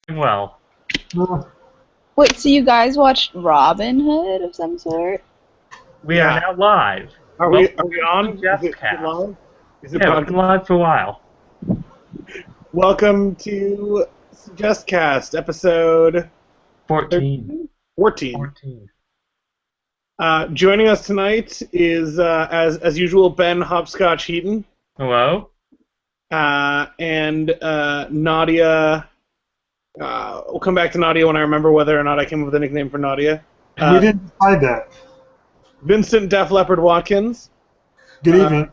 Well, Wait, so you guys watched Robin Hood of some sort? we are now live. Are we on? Is it SuggestCast. live? Is it Yeah, we've been live for a while. Welcome to SuggestCast, episode 14. 14. Joining us tonight is, as usual, Ben Hopscotch Heaton. Hello? And Nadia. We'll come back to Nadia when I remember whether or not I came up with a nickname for Nadia. We didn't decide that. Vincent Def Leopard Watkins. Good evening.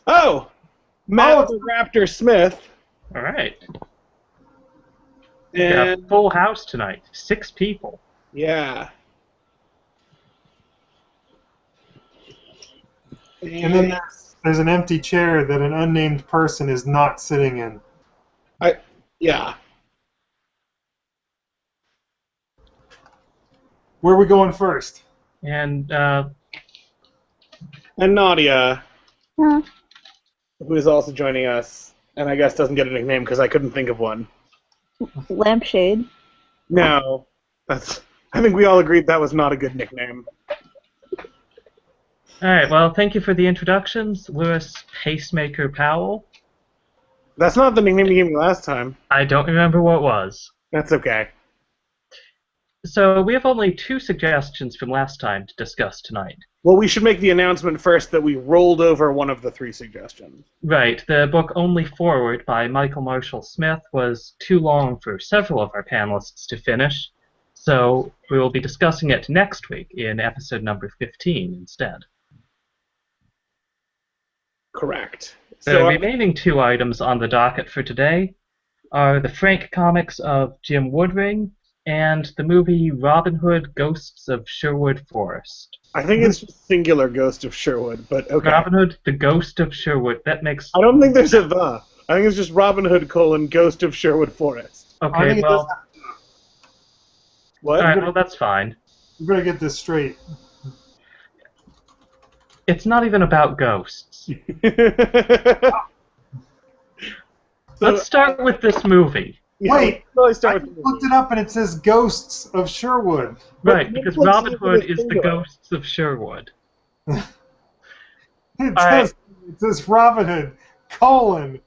Matt the Raptor Smith. All right. And We got a full house tonight. 6 people. yeah. And then there's an empty chair that an unnamed person is not sitting in. Yeah. Where are we going first? And, And Nadia, Huh. who is also joining us, and I guess doesn't get a nickname because I couldn't think of one. Lampshade. No, I think we all agreed that was not a good nickname. alright, well, thank you for the introductions, Lewis Pacemaker Powell. That's not the nickname you gave me last time. I don't remember what it was. That's okay. So, we have only 2 suggestions from last time to discuss tonight. Well, we should make the announcement first that we rolled over one of the 3 suggestions. Right, the book Only Forward by Michael Marshall Smith was too long for several of our panelists to finish, so we will be discussing it next week in episode number 15 instead. Correct. The remaining 2 items on the docket for today are the Frank comics of Jim Woodring and the movie Robin Hood, Ghosts of Sherwood Forest. I think it's just singular Ghost of Sherwood, but okay. Robin Hood, the Ghost of Sherwood. That makes... I don't think there's a the. I think it's just Robin Hood, Ghost of Sherwood Forest. I Okay, think it well... does have- What? Alright, well, that's fine. You better get this straight. It's not even about ghosts. Let's start with this movie. Yeah, Wait, really I start with the looked it up and it says Ghosts of Sherwood. Right, because Netflix Robin is Hood really is the singular. Ghosts of Sherwood. It Alright. says Robin Hood,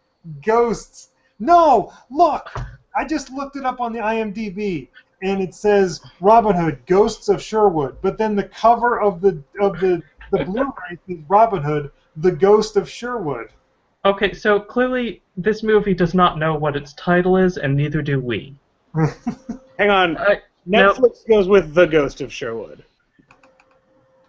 Ghosts. No, look! I just looked it up on the IMDb, and it says Robin Hood, Ghosts of Sherwood. But then the cover of the Blu-ray is Robin Hood, the Ghost of Sherwood. Okay, so clearly this movie does not know what its title is, and neither do we. Hang on. No, Netflix goes with The Ghost of Sherwood.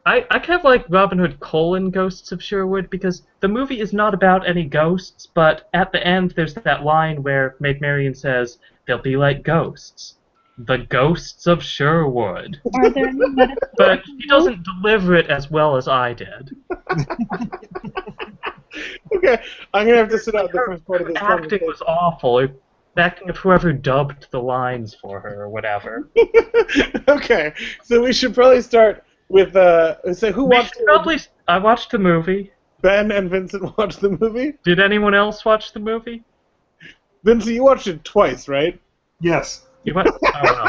I kind of like Robin Hood : Ghosts of Sherwood because the movie is not about any ghosts, but at the end there's that line where Maid Marian says, "They'll be like ghosts. The Ghosts of Sherwood." Are there any metaphors? But he doesn't deliver it as well as I did. Okay, I'm gonna have to sit out the first part of this Acting conversation. was awful. Acting of whoever dubbed the lines for her or whatever. Okay, so we should probably start with so who We watched should probably... I watched the movie. Ben and Vincent watched the movie? Did anyone else watch the movie? Vincent, you watched it twice, right? Yes. You went... Oh,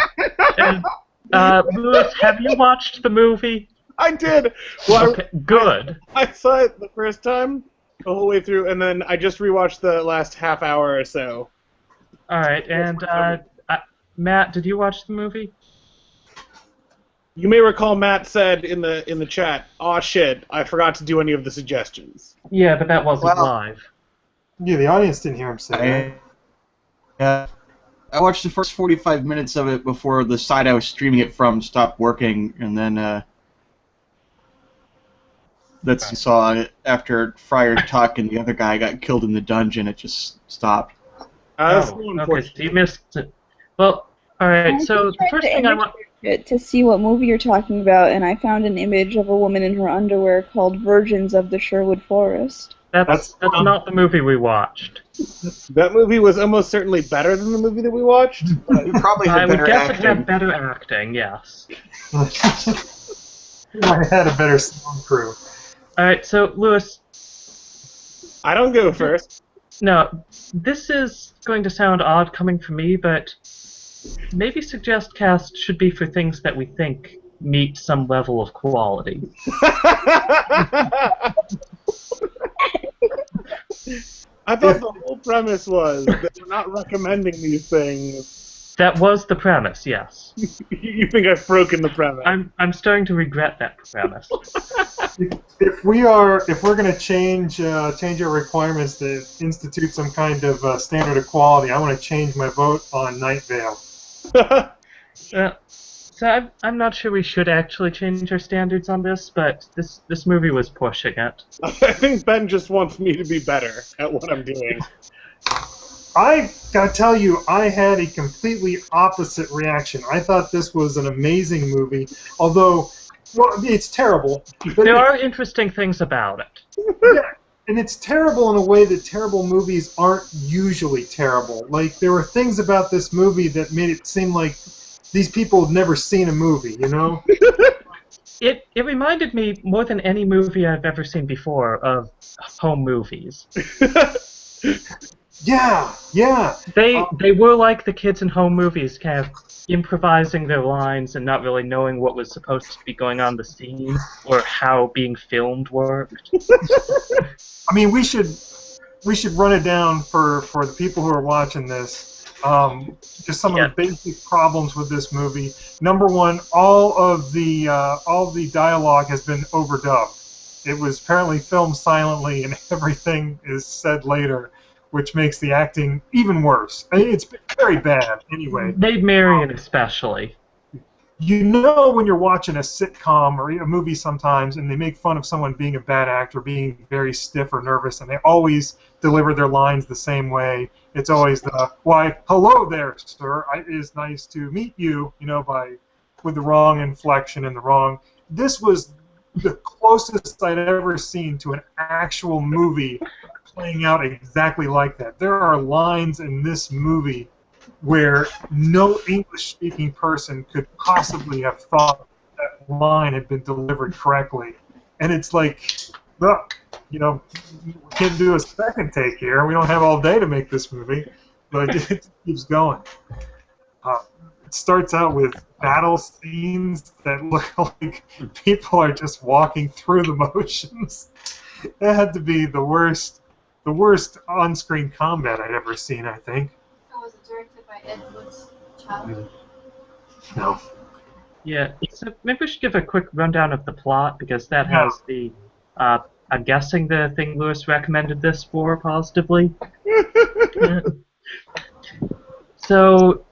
well. And, Lewis, have you watched the movie? I did! Well, Okay, good. I saw it the first time, the whole way through, and then I just rewatched the last half hour or so. Alright, and Matt, did you watch the movie? You may recall Matt said in the chat, "Aw shit, I forgot to do any of the suggestions." Yeah, but that wasn't live. Yeah, the audience didn't hear him say that. I watched the first 45 minutes of it before the site I was streaming it from stopped working, and then that's saw it after Friar Tuck and the other guy got killed in the dungeon. It just stopped. That's so Okay, unfortunate. so you missed it. Well, alright, so the first thing I want... To see what movie you're talking about, and I found an image of a woman in her underwear called Virgins of the Sherwood Forest. That's not the movie we watched. That movie was almost certainly better than the movie that we watched. You probably I had would better guess it had acting. better acting, yes. I had a better sound crew. Alright, so, Lewis, I don't go first. Now, this is going to sound odd coming from me, but maybe SuggestCast should be for things that we think meet some level of quality. I thought the whole premise was that we're not recommending these things. That was the premise, yes. You think I've broken the premise? I'm starting to regret that premise. If we're going to change our requirements to institute some kind of standard of quality, I want to change my vote on Night Vale. So I'm not sure we should actually change our standards on this, but this movie was pushing it. I think Ben just wants me to be better at what I'm doing. I gotta tell you, I had a completely opposite reaction. I thought this was an amazing movie, although, well, it's terrible. But There are interesting things about it. yeah, and it's terrible in a way that terrible movies aren't usually terrible. Like, there were things about this movie that made it seem like these people had never seen a movie, you know? It reminded me more than any movie I've ever seen before of home movies. Yeah. They were like the kids in home movies, kind of improvising their lines and not really knowing what was supposed to be going on in the scene or how being filmed worked. I mean, we should run it down for the people who are watching this. Just some of the basic problems with this movie. Number one, all of the dialogue has been overdubbed. It was apparently filmed silently, and everything is said later, which makes the acting even worse. I mean, it's very bad, anyway. Maid Marian especially. You know when you're watching a sitcom or a movie sometimes, and they make fun of someone being a bad actor, being very stiff or nervous, and they always deliver their lines the same way. It's always the, why, hello there, sir. It is nice to meet you, you know, with the wrong inflection and the wrong. This was the closest I'd ever seen to an actual movie playing out exactly like that. There are lines in this movie where no English-speaking person could possibly have thought that line had been delivered correctly. And it's like, look, you know, we can't do a second take here. We don't have all day to make this movie, but it keeps going. It starts out with battle scenes that look like people are just walking through the motions. That had to be the worst on-screen combat I'd ever seen, I think. Was it directed by Ed Wood's child? No. Yeah, so maybe we should give a quick rundown of the plot, because that has the, I'm guessing the thing Lewis recommended this for, positively. So,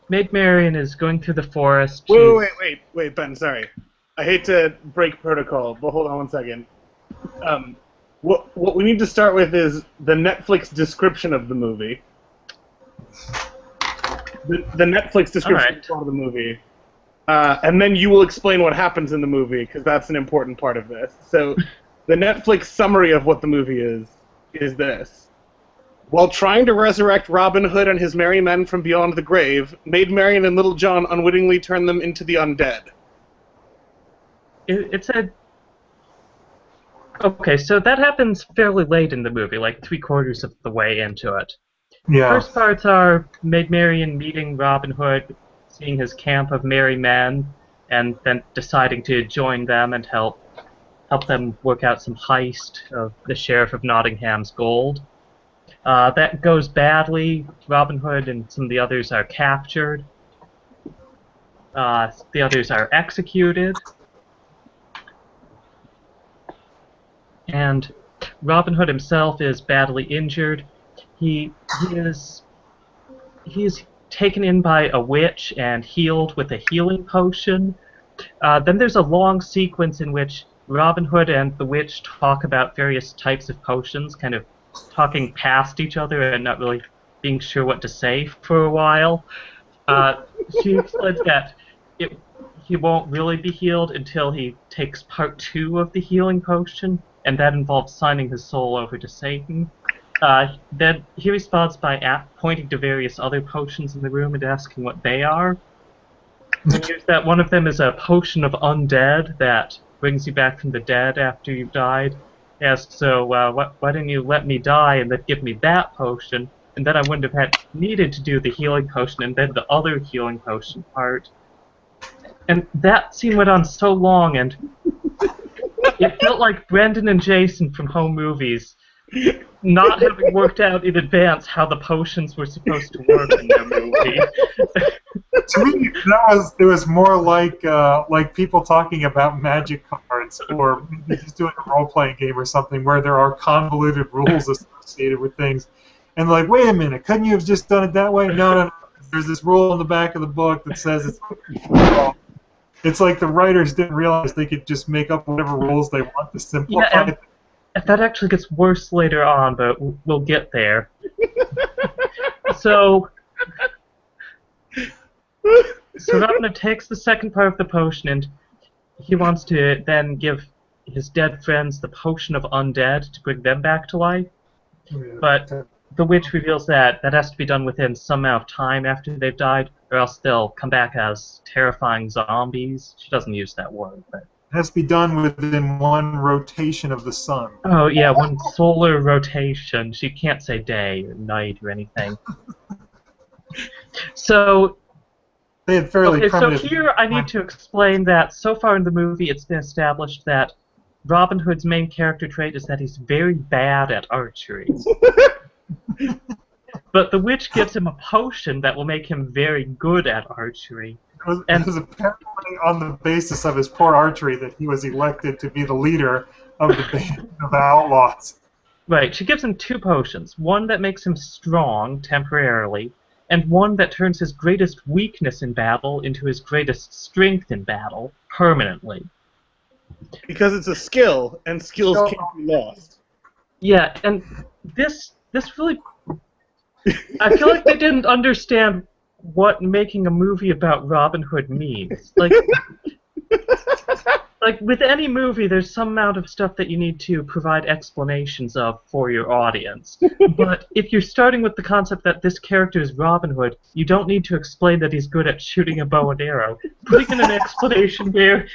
Maid Marian is going through the forest. Wait, Ben, sorry. I hate to break protocol, but hold on one second. What we need to start with is the Netflix description of the movie. The Netflix description of the movie. And then you will explain what happens in the movie, because that's an important part of this. So, the Netflix summary of what the movie is this. While trying to resurrect Robin Hood and his merry men from beyond the grave, Maid Marian and Little John unwittingly turn them into the undead. It said... Okay, so that happens fairly late in the movie, like 3/4 of the way into it. Yeah. First parts are Maid Marian meeting Robin Hood, seeing his camp of merry men, and then deciding to join them and help them work out some heist of the Sheriff of Nottingham's gold. That goes badly. Robin Hood and some of the others are captured. The others are executed. And Robin Hood himself is badly injured. He is taken in by a witch and healed with a healing potion. Then there's a long sequence in which Robin Hood and the witch talk about various types of potions, kind of talking past each other and not really being sure what to say for a while. She explains that he won't really be healed until he takes part 2 of the healing potion, and that involves signing his soul over to Satan. Then he responds by pointing to various other potions in the room and asking what they are. And hears that one of them is a potion of undead that brings you back from the dead after you've died. asked, so why didn't you let me die and then give me that potion? And then I wouldn't have had needed to do the healing potion and then the other healing potion part. And that scene went on so long, and it felt like Brendan and Jason from Home Movies not having worked out in advance how the potions were supposed to work in their movie. To me, it was more like people talking about magic cards, or maybe just doing a role-playing game or something where there are convoluted rules associated with things. And like, wait a minute, couldn't you have just done it that way? No. There's this rule in the back of the book that says it's wrong. It's like the writers didn't realize they could just make up whatever rules they want to simplify it. That actually gets worse later on, but we'll get there. So Robin Hood takes the second part of the potion, and he wants to then give his dead friends the potion of undead to bring them back to life. But the witch reveals that has to be done within some amount of time after they've died, or else they'll come back as terrifying zombies. She doesn't use that word, but it has to be done within one rotation of the sun. Oh yeah, one solar rotation. She can't say day or night or anything. So they had fairly primitive. So here I need to explain that so far in the movie it's been established that Robin Hood's main character trait is that he's very bad at archery. But the witch gives him a potion that will make him very good at archery. It was apparently on the basis of his poor archery that he was elected to be the leader of the band of outlaws. Right, she gives him two potions. One that makes him strong, temporarily, and one that turns his greatest weakness in battle into his greatest strength in battle, permanently. Because it's a skill, and skills can't be lost. Yeah, and this really... I feel like they didn't understand what making a movie about Robin Hood means. Like with any movie, there's some amount of stuff that you need to provide explanations of for your audience. But if you're starting with the concept that this character is Robin Hood, you don't need to explain that he's good at shooting a bow and arrow. Putting in an explanation where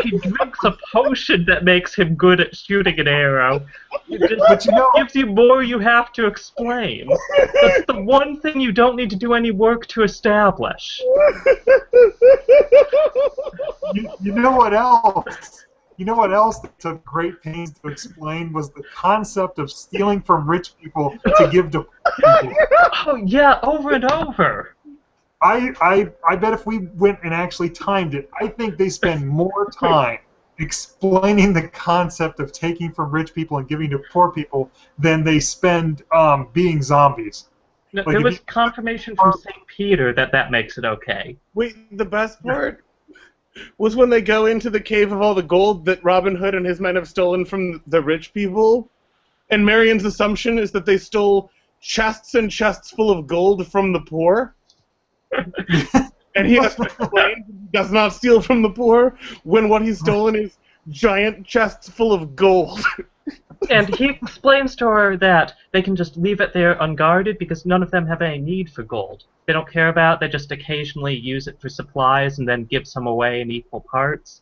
he drinks a potion that makes him good at shooting an arrow, it just gives you more you have to explain. That's the one thing you don't need to do any work to establish. You know what else? You know what else that took great pains to explain was the concept of stealing from rich people to give to poor people. Oh yeah, over and over. I bet if we went and actually timed it, I think they spend more time explaining the concept of taking from rich people and giving to poor people than they spend being zombies. No, there was confirmation from St. Peter that makes it okay. Wait, the best part was when they go into the cave of all the gold that Robin Hood and his men have stolen from the rich people, and Marion's assumption is that they stole chests and chests full of gold from the poor. And he has to explain he does not steal from the poor when what he's stolen is giant chests full of gold. And he explains to her that they can just leave it there unguarded because none of them have any need for gold. They don't care about it, they just occasionally use it for supplies and then give some away in equal parts.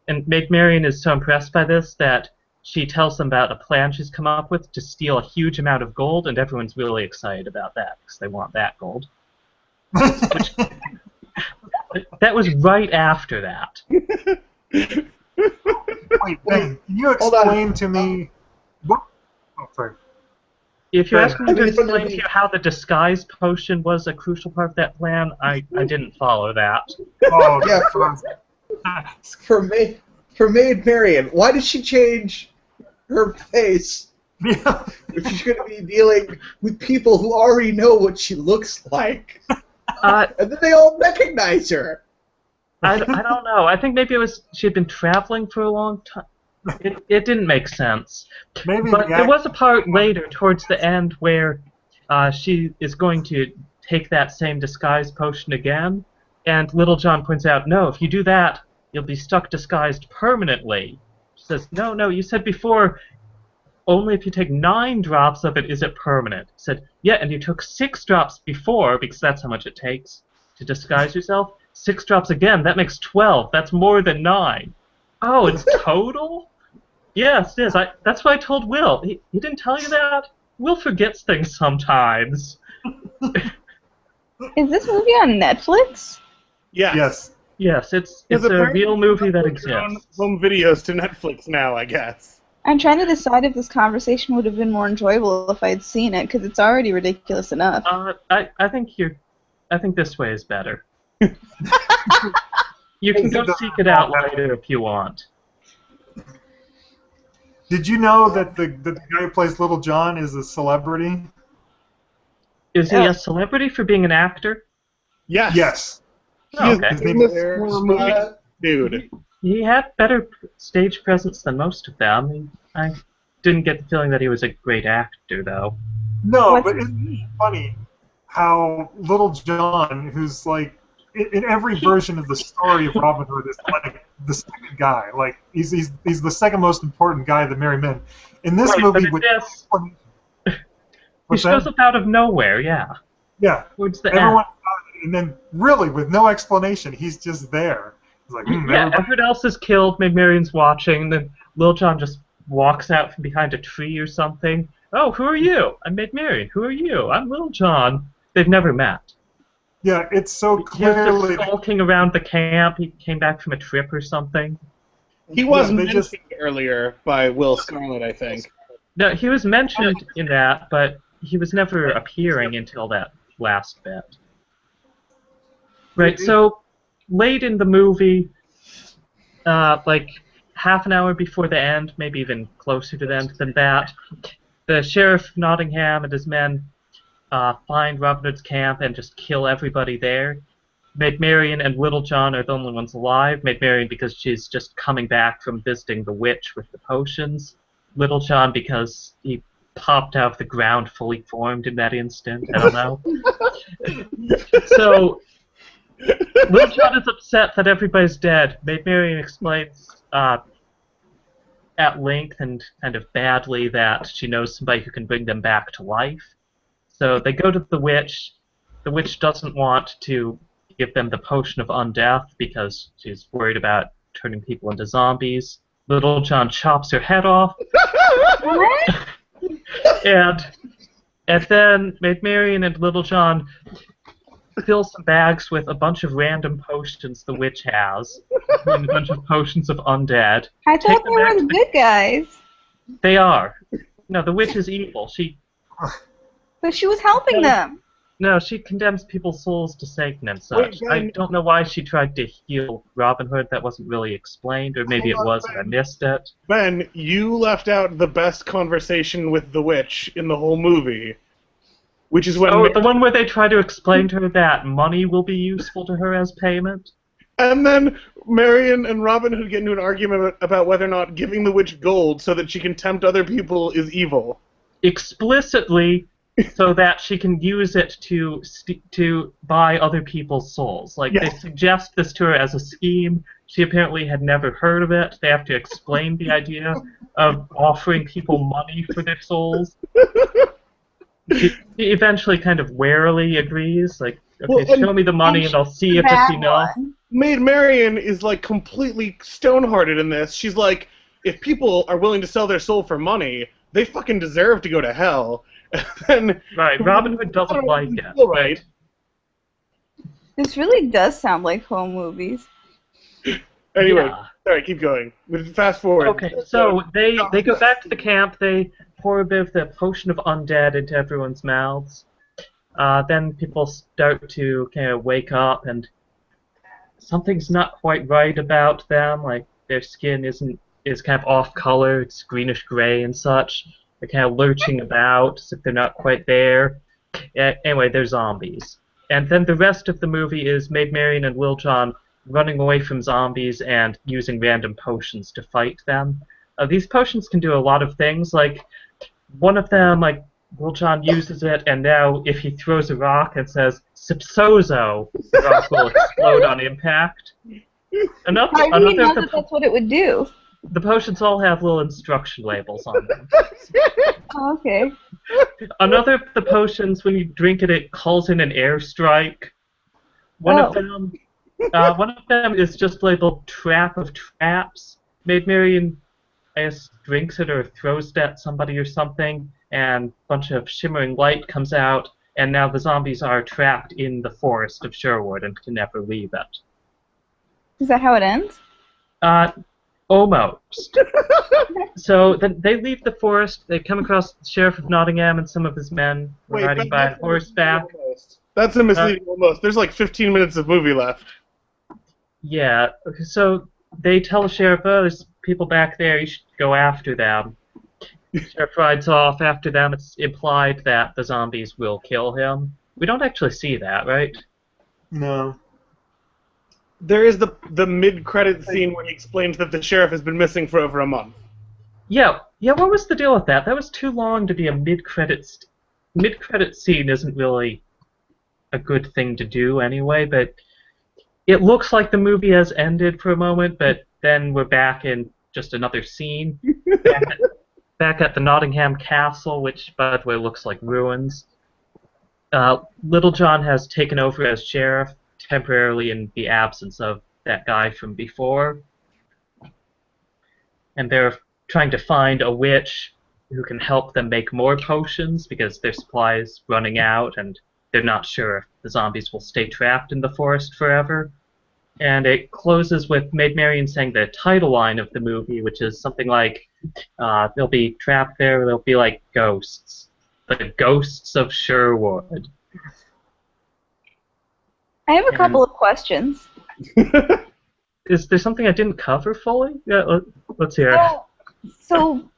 And Maid Marian is so impressed by this that she tells them about a plan she's come up with to steal a huge amount of gold, and everyone's really excited about that because they want that gold. That was right after that. Wait, Ben, can you explain to me what? Oh, sorry. If you're asking me to explain to you how the disguise potion was a crucial part of that plan, I didn't follow that. Oh, yeah. For Maid Marian, why did she change her face? Yeah. If she's going to be dealing with people who already know what she looks like. And then they all recognize her. I don't know. I think maybe it was she had been traveling for a long time. It didn't make sense. Maybe but there was a part later, towards the end, where she is going to take that same disguise potion again, and Little John points out, no, if you do that, you'll be stuck disguised permanently. She says, no, you said before, only if you take 9 drops of it is it permanent. He said, yeah, and you took 6 drops before, because that's how much it takes to disguise yourself. 6 drops again, that makes 12. That's more than 9. Oh, it's total? Yes, yes. That's what I told Will. He didn't tell you that? Will forgets things sometimes. Is this movie on Netflix? Yes. Yes, it's Because a apparently real movie that upload your own exists. home videos to Netflix now, I guess. I'm trying to decide if this conversation would have been more enjoyable if I had seen it, because it's already ridiculous enough. I think this way is better. You can go seek it out later if you want. Did you know that the guy who plays Little John is a celebrity? Is he a celebrity for being an actor? Yes. Yes. Oh, okay. He's a famous horror movie dude. He had better stage presence than most of them. I didn't get the feeling that he was a great actor, though. No, but isn't it funny how Little John, who's like in every version of the story of Robin Hood, is like the second guy. Like he's the second most important guy of the Merry Men. In this movie, he shows up out of nowhere. Yeah. Yeah. Towards the Everyone, end. and then really with no explanation, he's just there. He's like, everyone else is killed. Maid Marian's watching. And then Lil John just walks out from behind a tree or something. Oh, who are you? I'm Maid Marian. Who are you? I'm Lil John. They've never met. Yeah, it's so clearly... He was skulking around the camp. He came back from a trip or something. He was mentioned earlier by Will Scarlet, I think. No, he was mentioned in that, but he was never appearing until that last bit. Right, so late in the movie, like half an hour before the end, maybe even closer to the end than that, the Sheriff of Nottingham and his men find Robin Hood's camp and just kill everybody there. Maid Marian and Little John are the only ones alive. Maid Marian because she's just coming back from visiting the witch with the potions. Little John because he popped out of the ground fully formed in that instant. I don't know. So Little John is upset that everybody's dead. Maid Marian explains at length and kind of badly that she knows somebody who can bring them back to life. So they go to the witch. The witch doesn't want to give them the potion of undeath because she's worried about turning people into zombies. Little John chops her head off. and then Maid Marian and Little John fill some bags with a bunch of random potions the witch has, and a bunch of potions of undead. I thought they were the good guys. They are. No, the witch is evil. But she was helping them. No, she condemns people's souls to Satan and such. I don't know why she tried to heal Robin Hood. That wasn't really explained, or maybe it was and I missed it. Ben, you left out the best conversation with the witch in the whole movie, which is when... Oh, the one where they try to explain to her that money will be useful to her as payment? And then Marian and Robin Hood get into an argument about whether or not giving the witch gold so that she can tempt other people is evil. Explicitly... so that she can use it to buy other people's souls. Like, they suggest this to her as a scheme. She apparently had never heard of it. They have to explain the idea of offering people money for their souls. She eventually kind of warily agrees, like, okay, show me the money and I'll see if it's enough. Maid Marian is, like, completely stone-hearted in this. She's like, if people are willing to sell their soul for money, they fucking deserve to go to hell. Then, right, Robin Hood doesn't like it. Right. This really does sound like home movies. Anyway, sorry, keep going. Fast forward. Okay, so they go back to the camp, they pour a bit of the potion of undead into everyone's mouths. Then people start to kind of wake up and something's not quite right about them, like their skin is kind of off color, it's greenish gray and such. They're kind of lurching about as if they're not quite there. Anyway, they're zombies. And then the rest of the movie is Maid Marian and Lil Jon running away from zombies and using random potions to fight them. These potions can do a lot of things. Like, one of them, like, Lil Jon uses it, and now if he throws a rock and says, Sipsozo, the rock will explode on impact. I didn't know that that's what it would do. The potions all have little instruction labels on them. Oh, okay. Another of the potions, when you drink it, it calls in an airstrike. One of them is just labeled Trap of Traps. Maid Marian I guess, drinks it or throws it at somebody or something, and a bunch of shimmering light comes out, and now the zombies are trapped in the forest of Sherwood and can never leave it. Is that how it ends? Almost. So then they leave the forest, they come across the Sheriff of Nottingham and some of his men riding by on horseback. That's a misleading almost. There's like 15 minutes of movie left. Yeah, so they tell the sheriff, oh, there's people back there, you should go after them. The sheriff rides off after them. It's implied that the zombies will kill him. We don't actually see that, right? No. There is the mid-credit scene where he explains that the sheriff has been missing for over a month. Yeah, what was the deal with that? That was too long to be a mid-credit scene isn't really a good thing to do anyway, but it looks like the movie has ended for a moment, but then we're back in just another scene. Back at the Nottingham Castle, which, by the way, looks like ruins. Little John has taken over as sheriff, temporarily in the absence of that guy from before. And they're trying to find a witch who can help them make more potions because their supply is running out, and they're not sure if the zombies will stay trapped in the forest forever. And it closes with Maid Marian saying the title line of the movie, which is something like, they'll be trapped there, they'll be like ghosts. The ghosts of Sherwood. I have a couple of questions. Is there something I didn't cover fully? Yeah, let's hear. So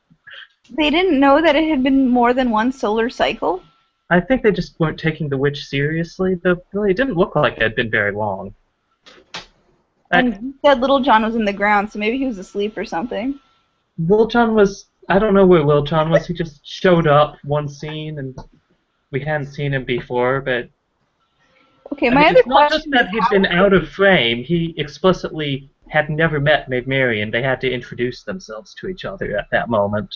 they didn't know that it had been more than one solar cycle? I think they just weren't taking the witch seriously. It didn't look like it had been very long. And you said Little John was in the ground, so maybe he was asleep or something. Little John was... I don't know where Little John was. He just showed up one scene, and we hadn't seen him before, but... Okay, my other question... It's not just that he'd been out of frame. He explicitly had never met Maid Marian. They had to introduce themselves to each other at that moment.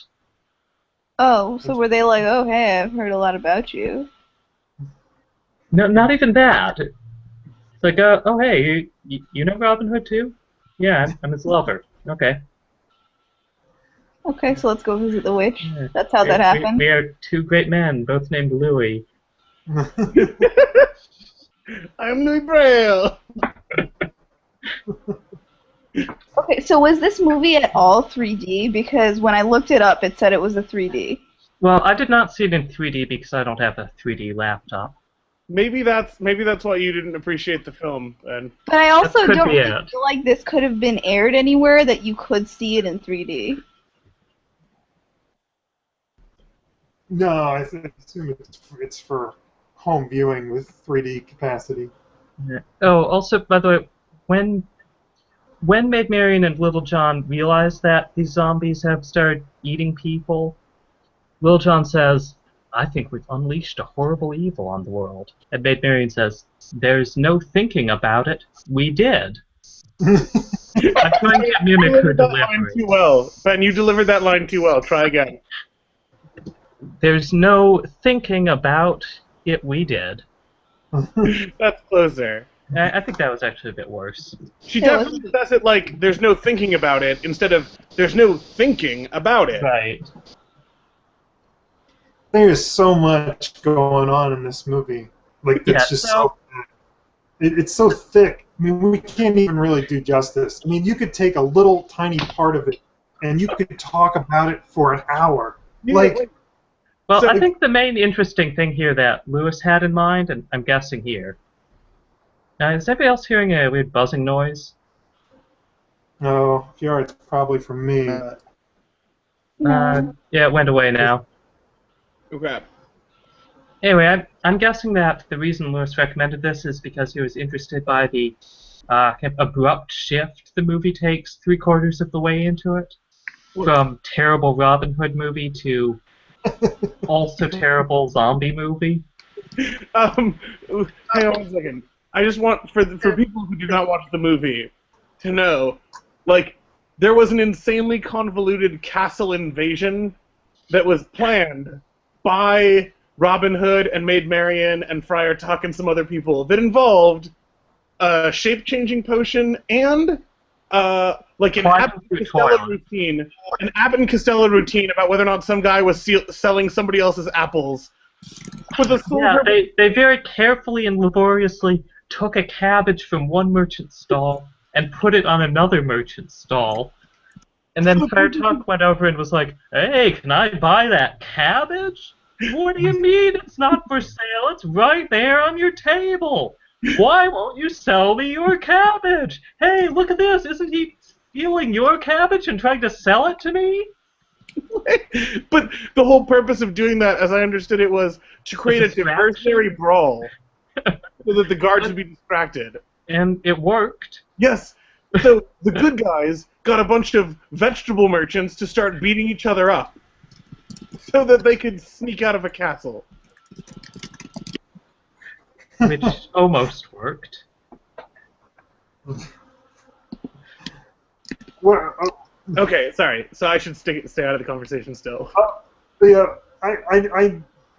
Oh, so were they like, oh, hey, I've heard a lot about you? No, not even that. It's like, oh, hey, you know Robin Hood too? Yeah, I'm his lover. Okay. Okay, so let's go visit the witch. Yeah. That's how that happened. We are two great men, both named Louis. I'm Louis Braille. Okay, so was this movie at all 3D? Because when I looked it up, it said it was a 3D. Well, I did not see it in 3D because I don't have a 3D laptop. Maybe that's why you didn't appreciate the film, then. But I also don't really feel like this could have been aired anywhere that you could see it in 3D. No, I assume it's for home viewing with 3D capacity. Yeah. Oh, also, by the way, when Maid Marian and Little John realize that these zombies have started eating people, Little John says, I think we've unleashed a horrible evil on the world. And Maid Marian says, there's no thinking about it. We did. I'm trying to mimic her delivery. Line too well. Ben, you delivered that line too well. Try again. There's no thinking about it. We did. That's closer. I think that was actually a bit worse. She definitely says it like there's no thinking about it instead of there's no thinking about it. Right. There's so much going on in this movie. Like, it's just so... It's so thick. I mean, we can't even really do justice. I mean, you could take a little tiny part of it, and you could talk about it for an hour. Well, so, I think the main interesting thing here that Lewis had in mind, and I'm guessing here... is anybody else hearing a weird buzzing noise? No, if you are, it's probably from me. Yeah, it went away now. Okay. Anyway, I'm guessing that the reason Lewis recommended this is because he was interested by the abrupt shift the movie takes 3/4 of the way into it. From terrible Robin Hood movie to also terrible zombie movie. Hang on 1 second. I just want, for people who do not watch the movie, to know, like, there was an insanely convoluted castle invasion that was planned by Robin Hood and Maid Marian and Friar Tuck and some other people that involved a shape-changing potion and like an Abbott and Costello routine about whether or not some guy was selling somebody else's apples. They very carefully and laboriously took a cabbage from one merchant's stall and put it on another merchant's stall. And then Fire Talk went over and was like, "Hey, can I buy that cabbage? What do you mean it's not for sale? It's right there on your table. Why won't you sell me your cabbage? Hey, look at this. Isn't he stealing your cabbage and trying to sell it to me?" But the whole purpose of doing that, as I understood it, was to create a diversionary brawl so that the guards would be distracted. And it worked. Yes. So the good guys got a bunch of vegetable merchants to start beating each other up so that they could sneak out of a castle. Which almost worked. Well, okay, sorry. So I should stay out of the conversation still.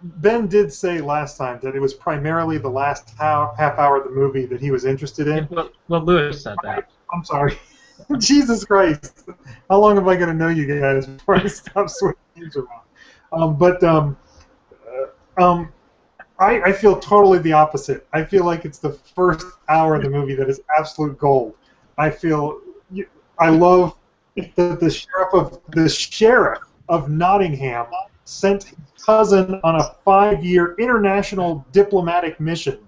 Ben did say last time that it was primarily the last half hour of the movie that he was interested in. Well, Lewis said that. I'm sorry. Jesus Christ. How long am I going to know you guys before I stop switching names around? I feel totally the opposite. I feel like it's the first hour of the movie that is absolute gold. I love that the sheriff of Nottingham sent his cousin on a 5-year international diplomatic mission.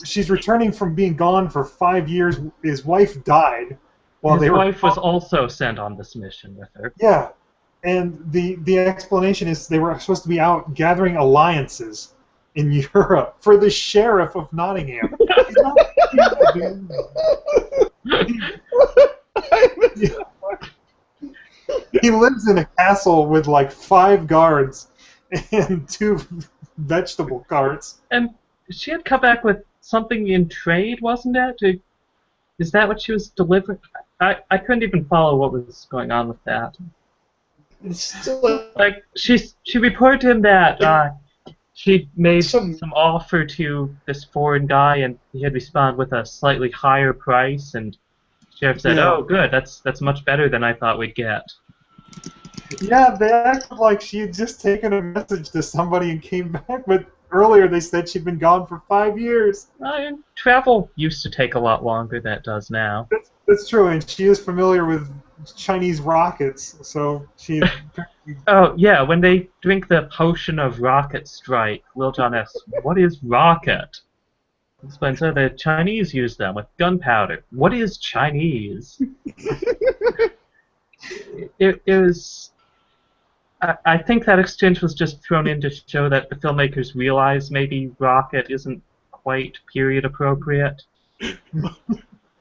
She's returning from being gone for 5 years. His wife died. His wife was also sent on this mission with her. Yeah, and the explanation is they were supposed to be out gathering alliances in Europe for the sheriff of Nottingham. He lives in a castle with like 5 guards and 2 vegetable carts. And she had come back with something in trade, wasn't it? Is that what she was delivering? I couldn't even follow what was going on with that. Like she reported to him that she made some offer to this foreign guy, and he had responded with a slightly higher price, and the sheriff said, "Oh, good, that's much better than I thought we'd get." Yeah, they acted like she had just taken a message to somebody and came back, but earlier they said she'd been gone for 5 years. Travel used to take a lot longer than it does now. That's true, and she is familiar with Chinese rockets, so she... Oh, yeah, when they drink the potion of rocket strike, Will John asks, "What is rocket?" Explains, so the Chinese use them with gunpowder. What is Chinese? It was... I think that exchange was just thrown in to show that the filmmakers realize maybe rocket isn't quite period appropriate.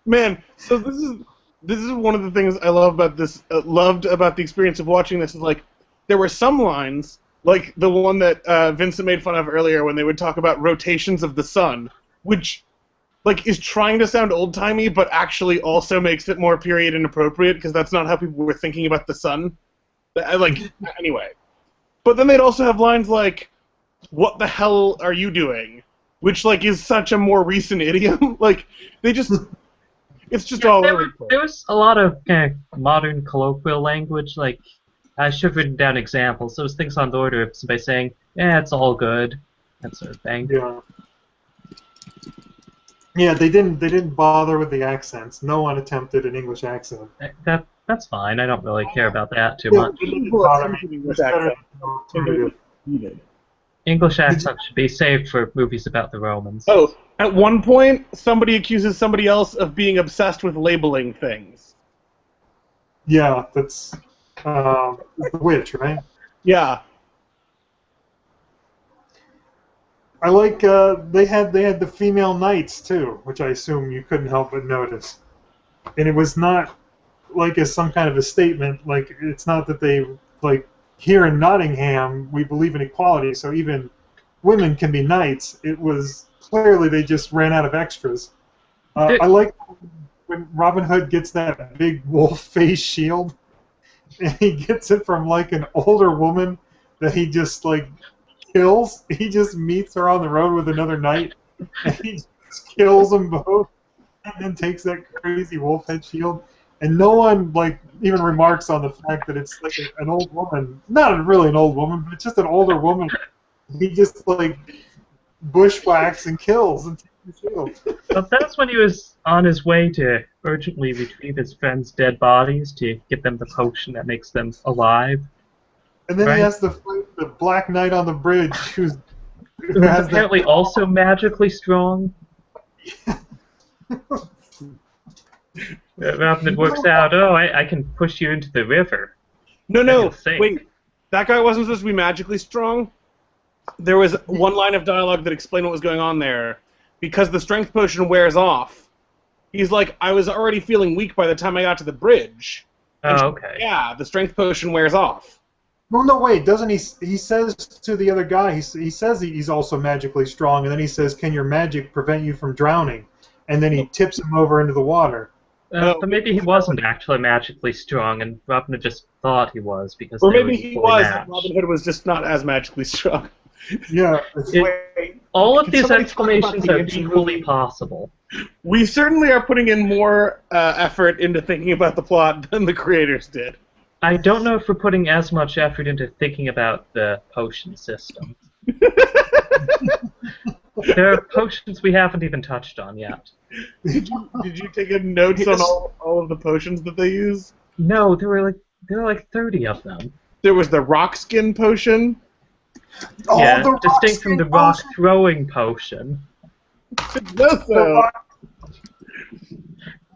Man, so this is one of the things I love about this. Loved about the experience of watching this is like there were some lines like the one that Vincent made fun of earlier when they would talk about rotations of the sun, which like is trying to sound old timey, but actually also makes it more period inappropriate because that's not how people were thinking about the sun. Anyway. But then they'd also have lines like, "What the hell are you doing?" Which, like, is such a more recent idiom. Like, they just... It's just all over the place. There was a lot of modern colloquial language. Like, I should have written down examples. So it was things on the order of somebody saying, "Yeah, it's all good," that sort of thing. Yeah. Yeah, they didn't bother with the accents. No one attempted an English accent. That's fine. I don't really care about that too much. English accent should be saved for movies about the Romans. Oh, at one point, somebody accuses somebody else of being obsessed with labeling things. Yeah, that's the witch, right? Yeah. I like they had the female knights too, which I assume you couldn't help but notice. And it was not like as some kind of a statement. Like it's not that they like here in Nottingham we believe in equality, so even women can be knights. It was clearly they just ran out of extras. I like when Robin Hood gets that big wolf face shield, and he gets it from like an older woman that he just like kills. He just meets her on the road with another knight, and he just kills them both. and then takes that crazy wolf head shield, and no one like even remarks on the fact that it's like an old woman, not really an old woman, but it's just an older woman. He just like bushwhacks and kills and takes the shield. But that's when he was on his way to urgently retrieve his friends' dead bodies to get them the potion that makes them alive. And then Right. he has to fight the Black Knight on the bridge, who Who's has apparently also magically strong. Robin Hood works out, I can push you into the river. No, Sink. wait. That guy wasn't supposed to be magically strong? There was one line of dialogue that explained what was going on there. Because the strength potion wears off, he's like, I was already feeling weak by the time I got to the bridge. And Oh, okay. yeah, the strength potion wears off. Well, no, wait, doesn't he? He says to the other guy, he says he's also magically strong, and then he says, "Can your magic prevent you from drowning?" And then he tips him over into the water. But maybe he wasn't actually magically strong, and Robin Hood just thought he was because. Or they maybe were he equally was, matched. and Robin Hood was just not as magically strong. Yeah. All of Can these somebody talk about explanations the are ancient equally movie? possible. We certainly are putting in more effort into thinking about the plot than the creators did. I don't know if we're putting as much effort into thinking about the potion system. There are potions we haven't even touched on yet. Did you take notes on all of the potions that they use? No, there were like 30 of them. There was the rock skin potion. Yeah, the distinct from the rock rock skin throwing potion. No,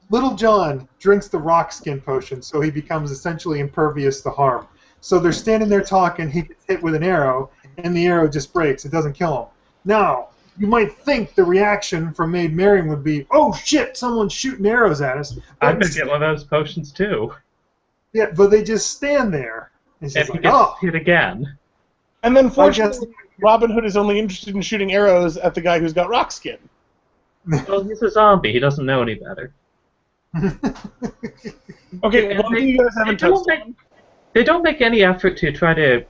Little John drinks the rock skin potion, so he becomes essentially impervious to harm. So they're standing there talking, he gets hit with an arrow, and the arrow just breaks. It doesn't kill him. Now, you might think the reaction from Maid Marian would be, oh shit, someone's shooting arrows at us. I could get one of those potions too. Yeah, but they just stand there. And she's And he like, gets oh. hit again. And then I guess- fortunately, Robin Hood is only interested in shooting arrows at the guy who's got rock skin. Well, he's a zombie. He doesn't know any better. Okay, And one thing you guys haven't touched on. They don't make any effort to try to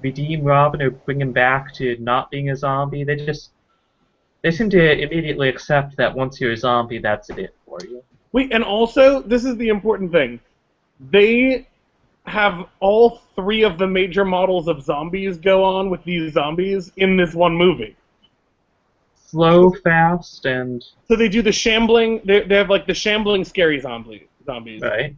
redeem Robin or bring him back to not being a zombie. They seem to immediately accept that once you're a zombie, that's it for you. Wait, and also, this is the important thing. They have all three of the major models of zombies go on with these zombies in this one movie. Slow, fast, and... So they do the shambling, they have like the shambling scary zombies. Right.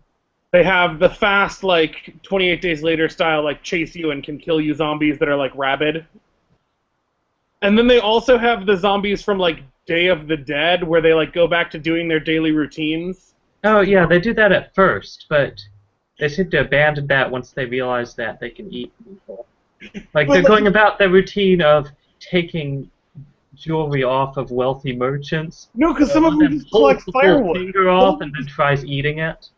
They have the fast, like, 28 Days Later style, like, chase you and can kill you zombies that are, like, rabid. And then they also have the zombies from, like, Day of the Dead, where they, like, go back to doing their daily routines. Oh, yeah, they do that at first, but they seem to abandon that once they realize that they can eat people. Like, they're going about their routine of taking jewelry off of wealthy merchants. No, because some of them just pulls collect the whole firewood. finger off and then tries eating it.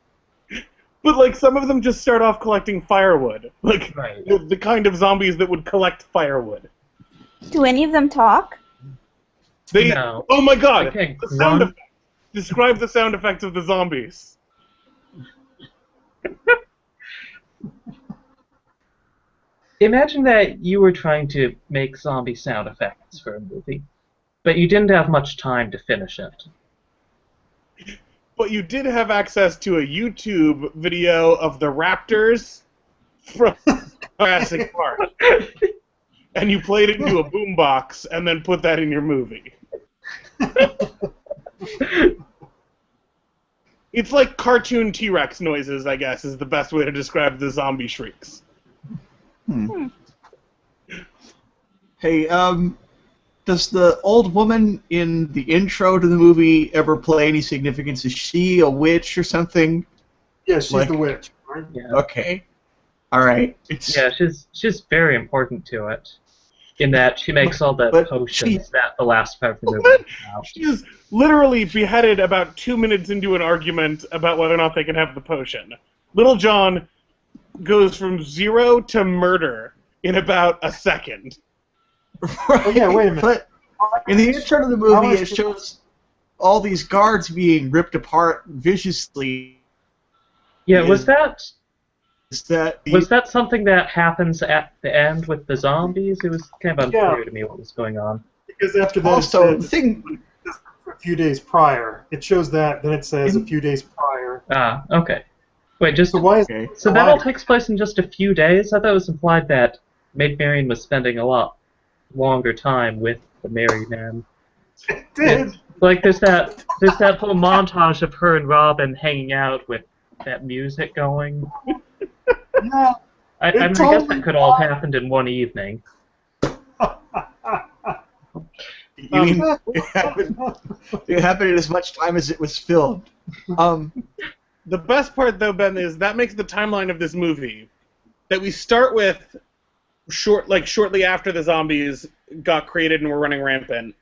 But, like, some of them just start off collecting firewood. Like, Right. the kind of zombies that would collect firewood. Do any of them talk? They, No. Oh my god! Okay, The sound grunt. effects. Describe the sound effects of the zombies. Imagine that you were trying to make zombie sound effects for a movie, but you didn't have much time to finish it. But you did have access to a YouTube video of the Raptors from Jurassic Park. And you played it into a boombox and then put that in your movie. It's like cartoon T-Rex noises, I guess, is the best way to describe the zombie shrieks. Hey, does the old woman in the intro to the movie ever play any significance? Is she a witch or something? Yeah, she's Like- the witch. Right? Yeah, Okay. All right. yeah, she's very important to it, in that she makes all the But potions that the last part of the movie What? is about. She's literally beheaded about 2 minutes into an argument about whether or not they can have the potion. Little John goes from 0 to murder in about a second. Oh, yeah, wait a minute. But in the intro to the movie, it shows all these guards being ripped apart viciously. Yeah, was that Is that something that happens at the end with the zombies? It was kind of unclear Yeah. to me what was going on. Because after that, also it the says, thing? few days prior. It shows that, then it says a few days prior. Ah, okay. Wait, just So why is so that all takes place in just a few days? I thought it was implied that Maid Marian was spending a lot longer time with the married man. it did? Like there's that whole montage of her and Robin hanging out with that music going. Yeah. I mean, I guess that could all have happened in one evening. You mean it happened in as much time as it was filmed? The best part, though, Ben, is that makes the timeline of this movie that we start with shortly after the zombies got created and were running rampant.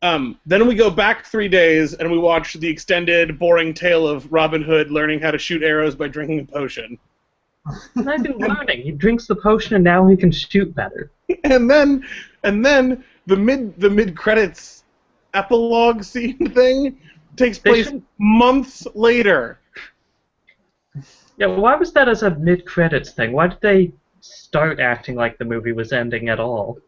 Then we go back 3 days and we watch the extended, boring tale of Robin Hood learning how to shoot arrows by drinking a potion. He's not even learning. He drinks the potion and now he can shoot better. And then the mid credits epilogue scene thing takes place months later. Yeah, why was that as a mid-credits thing? Why did they start acting like the movie was ending at all?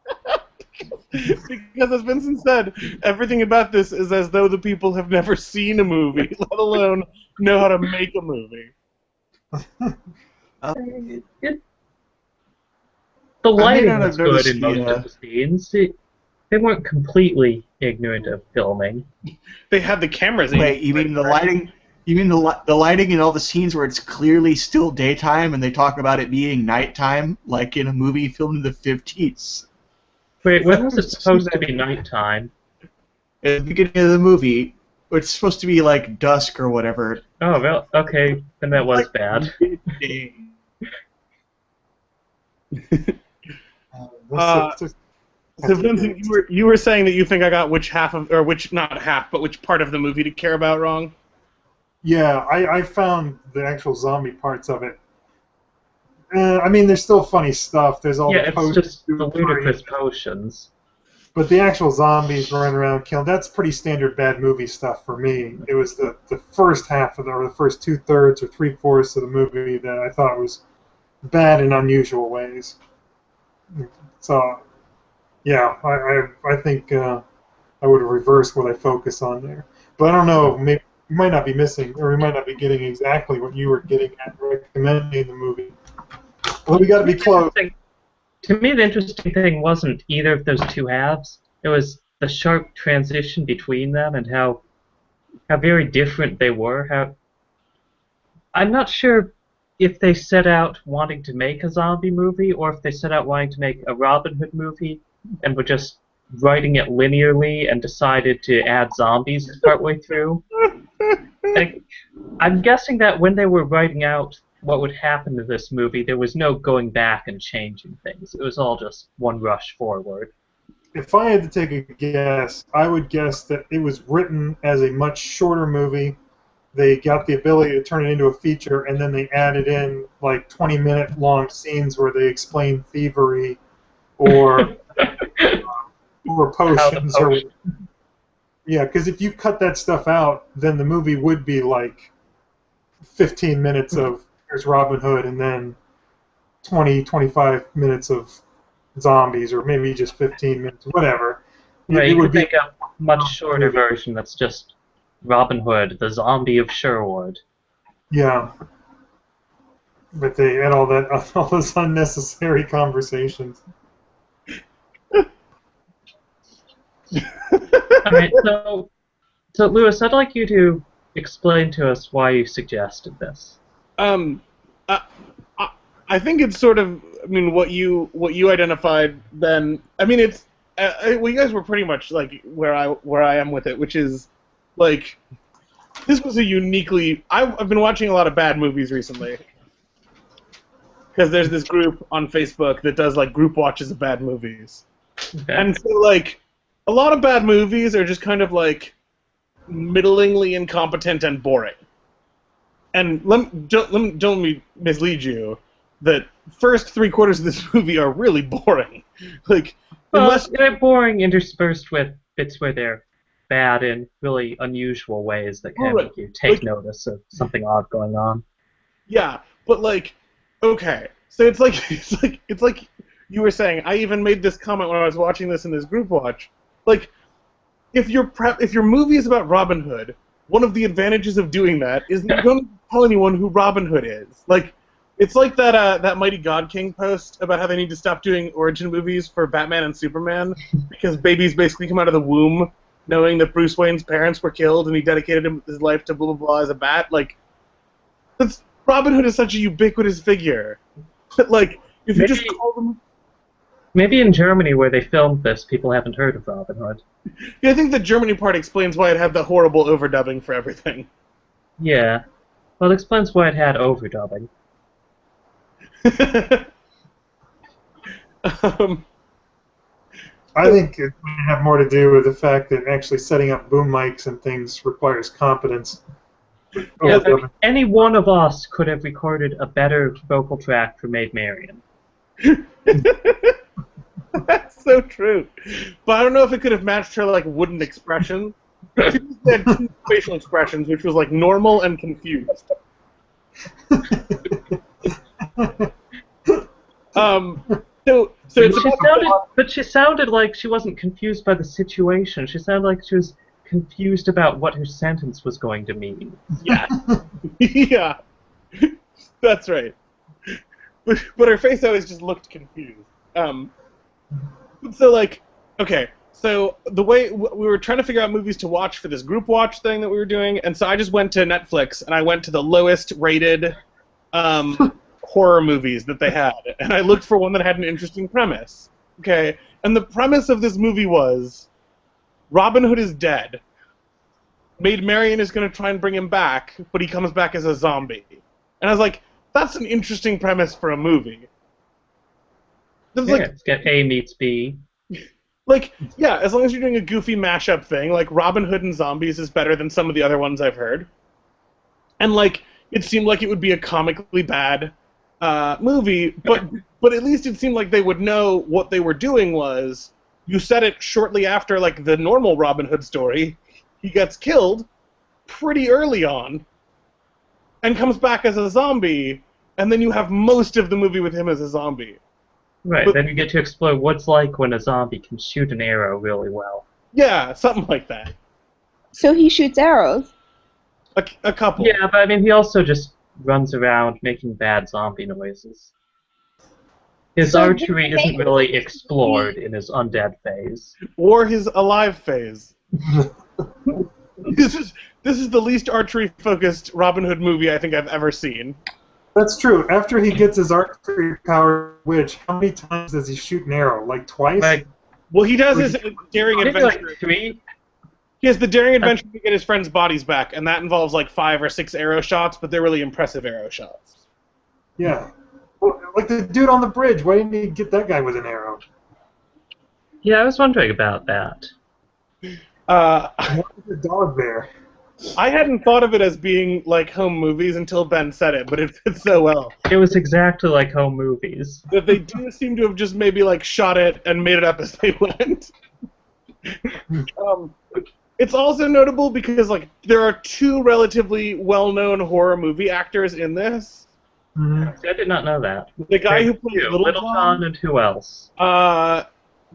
Because, as Vincent said, everything about this is as though the people have never seen a movie, let alone know how to make a movie. The lighting was good in most of the scenes. They weren't completely ignorant of filming. They had the cameras. Wait, you mean the lighting? You mean the lighting in all the scenes where it's clearly still daytime and they talk about it being nighttime, like in a movie filmed in the 50s? Wait, when was it supposed to be nighttime? At the beginning of the movie, it's supposed to be like dusk or whatever. Oh, well, okay, then that was bad. So Vincent, you were saying that you think I got which not half, but which part of the movie to care about wrong? Yeah, I found the actual zombie parts of it. I mean, there's still funny stuff. There's all the it's just the ludicrous potions. But the actual zombies running around killing, that's pretty standard bad movie stuff for me. It was the first half of or the first 2/3 or 3/4 of the movie that I thought was bad in unusual ways. So, yeah, I think I would have reversed what I focus on there. But I don't know, maybe we might not be missing, or we might not be getting exactly what you were getting at recommending the movie. Well, we got to be close. To me, the interesting thing wasn't either of those two halves. It was the sharp transition between them and how very different they were. I'm not sure if they set out wanting to make a zombie movie or if they set out wanting to make a Robin Hood movie and were just writing it linearly and decided to add zombies partway through. I'm guessing that when they were writing out what would happen to this movie, there was no going back and changing things. It was all just one rush forward. If I had to take a guess, I would guess that it was written as a much shorter movie. They got the ability to turn it into a feature, and then they added in like 20-minute long scenes where they explain thievery or potions. Yeah, because if you cut that stuff out, then the movie would be like 15 minutes of here's Robin Hood and then 20, 25 minutes of zombies, or maybe just 15 minutes, whatever. Right, you would make a much shorter version that's just Robin Hood, the zombie of Sherwood. Yeah. But they had all those unnecessary conversations. Alright, so Lewis, I'd like you to explain to us why you suggested this. I think it's sort of, I mean, what you identified, Ben. I mean, it's well, you guys were pretty much like where I am with it, which is like this was a uniquely. I've been watching a lot of bad movies recently because there's this group on Facebook that does like group watches of bad movies, and so like a lot of bad movies are just kind of like middlingly incompetent and boring. And don't let me mislead you. The first 3/4 of this movie are really boring. Like, they're boring interspersed with bits where they're bad in really unusual ways that can make you take notice of something odd going on. Yeah, but like, okay, so it's like you were saying. I even made this comment when I was watching this in this group watch. Like, if your movie is about Robin Hood, one of the advantages of doing that is that you don't tell anyone who Robin Hood is. Like, it's like that Mighty God King post about how they need to stop doing origin movies for Batman and Superman because babies basically come out of the womb knowing that Bruce Wayne's parents were killed and he dedicated his life to blah blah blah as a bat. Like, Robin Hood is such a ubiquitous figure. But like, if you just call them. Maybe in Germany, where they filmed this, people haven't heard of Robin Hood. Yeah, I think the Germany part explains why it had the horrible overdubbing for everything. Yeah. Well, it explains why it had overdubbing. I think it might have more to do with the fact that actually setting up boom mics and things requires competence. Yeah, but any one of us could have recorded a better vocal track for Maid Marian. That's so true. But I don't know if it could have matched her like wooden expression. She had two facial expressions, which was like normal and confused. So it's but she sounded like she wasn't confused by the situation. She sounded like she was confused about what her sentence was going to mean. Yeah. Yeah. That's right. But her face always just looked confused. So, like, okay, so the way we were trying to figure out movies to watch for this group watch thing that we were doing, and so I just went to Netflix, and I went to the lowest rated horror movies that they had, and I looked for one that had an interesting premise. Okay, and the premise of this movie was Robin Hood is dead. Maid Marian is going to try and bring him back, but he comes back as a zombie. And I was like, that's an interesting premise for a movie. Yeah, like, it's got A meets B. Like, yeah, as long as you're doing a goofy mashup thing, like Robin Hood and zombies is better than some of the other ones I've heard. And, like, it seemed like it would be a comically bad movie, but at least it seemed like they would know what they were doing was, you set it shortly after, like, the normal Robin Hood story. He gets killed pretty early on and comes back as a zombie, and then you have most of the movie with him as a zombie. Right, but then you get to explore what's like when a zombie can shoot an arrow really well. Yeah, something like that. So he shoots arrows? A couple. Yeah, but I mean, he also just runs around making bad zombie noises. His archery isn't really explored in his undead phase. Or his alive phase. This is the least archery-focused Robin Hood movie I think I've ever seen. That's true. After he gets his archery power witch, how many times does he shoot an arrow? Like twice? Well, he does his daring adventure. Like 3? He has the daring adventure to get his friends' bodies back, and that involves like 5 or 6 arrow shots, but they're really impressive arrow shots. Yeah. Well, like the dude on the bridge, why didn't he get that guy with an arrow? Yeah, I was wondering about that. Why was the dog there? I hadn't thought of it as being like home movies until Ben said it, but it fits so well. It was exactly like home movies. That they do seem to have just maybe like shot it and made it up as they went. It's also notable because like there are 2 relatively well-known horror movie actors in this. Mm-hmm. I did not know that. The guy who plays Little John, and who else? The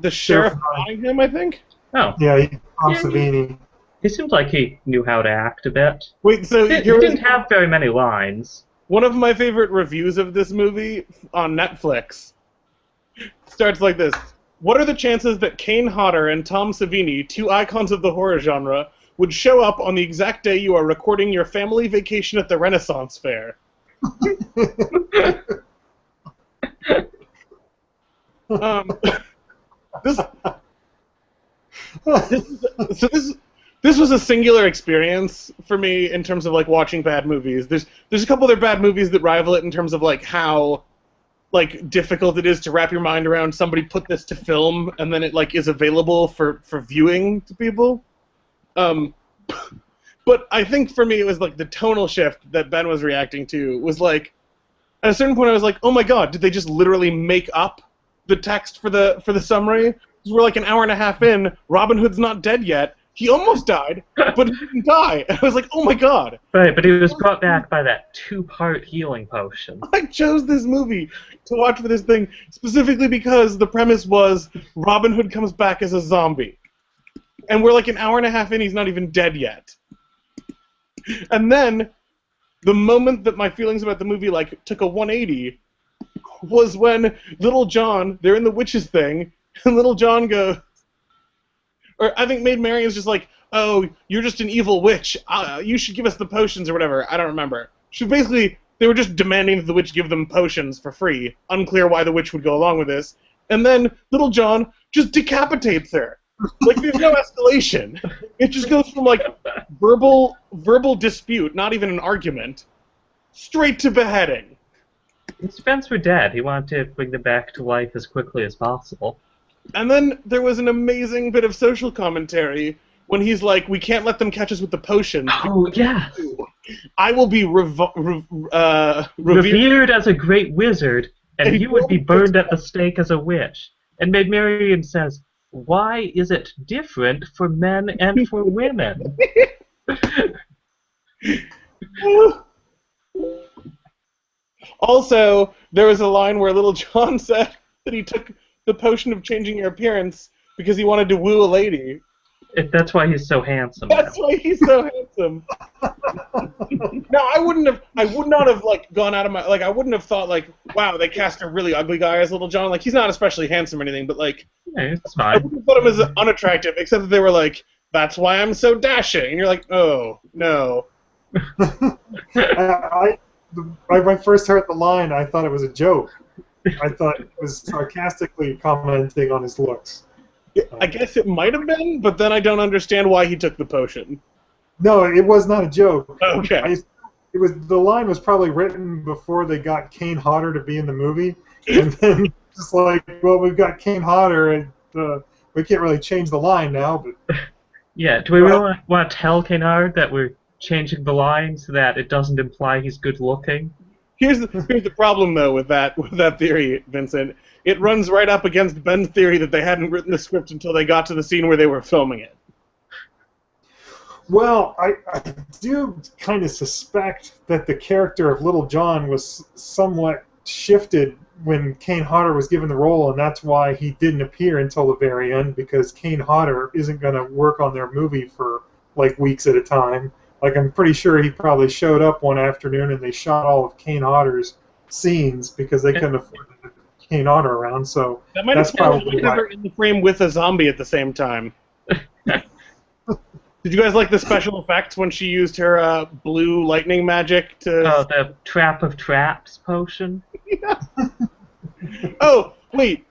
sheriff behind him, I think. Oh. Yeah, Tom Savini. He seemed like he knew how to act a bit. Wait, so he didn't have very many lines. One of my favorite reviews of this movie on Netflix starts like this. What are the chances that Kane Hodder and Tom Savini, 2 icons of the horror genre, would show up on the exact day you are recording your family vacation at the Renaissance Fair? This was a singular experience for me in terms of like watching bad movies. There's a couple other bad movies that rival it in terms of like how like difficult it is to wrap your mind around somebody put this to film and then it like is available for viewing to people. But I think for me it was like the tonal shift that Ben was reacting to was like at a certain point I was like, oh my god, did they just literally make up the text for the summary? Because we're like an hour and a half in, Robin Hood's not dead yet. He almost died, but he didn't die. And I was like, oh my god. Right, but he was brought back by that 2-part healing potion. I chose this movie to watch for this thing specifically because the premise was Robin Hood comes back as a zombie. And we're like an hour and a half in, he's not even dead yet. And then, the moment that my feelings about the movie like took a 180 was when Little John, they're in the witches thing, and Little John goes, or I think Maid Marian's just like, oh, you're just an evil witch. You should give us the potions or whatever. I don't remember. They were just demanding that the witch give them potions for free. Unclear why the witch would go along with this. And then Little John just decapitates her. Like, there's no escalation. It just goes from, like, verbal dispute, not even an argument, straight to beheading. His friends were dead. He wanted to bring them back to life as quickly as possible. And then there was an amazing bit of social commentary when he's like, we can't let them catch us with the potions. Oh, yeah. I will be revered as a great wizard, and you would be burned at the stake as a witch. And Maid Marian says, why is it different for men and for women? Also, there was a line where Little John said that he took the potion of changing your appearance because he wanted to woo a lady. That's why he's so handsome. That's why he's so handsome. No, I would not have like gone out of my I wouldn't have thought like, wow, they cast a really ugly guy as Little John. Like, he's not especially handsome or anything, but like, yeah, it's fine. I wouldn't have thought him as unattractive, except that they were like, that's why I'm so dashing, and you're like, oh no. When I first heard the line, I thought it was a joke. I thought it was sarcastically commenting on his looks. I guess it might have been, but then I don't understand why he took the potion. No, it was not a joke. Okay. The line was probably written before they got Kane Hodder to be in the movie, and then just like, well, we've got Kane Hodder, and we can't really change the line now. But yeah, do we really want to tell Kane Hodder that we're changing the line so that it doesn't imply he's good looking? Here's the problem though with that theory, Vincent. It runs right up against Ben's theory that they hadn't written the script until they got to the scene where they were filming it. Well, I do kind of suspect that the character of Little John was somewhat shifted when Kane Hodder was given the role, and that's why he didn't appear until the very end, because Kane Hodder isn't going to work on their movie for like weeks at a time. Like, I'm pretty sure he probably showed up one afternoon and they shot all of Kane Hodder's scenes because they couldn't afford to have Kane Hodder around. So that's probably why. In the frame with a zombie at the same time. Did you guys like the special effects when she used her blue lightning magic to? Oh, the Trap of Traps potion. Yeah. Oh, wait.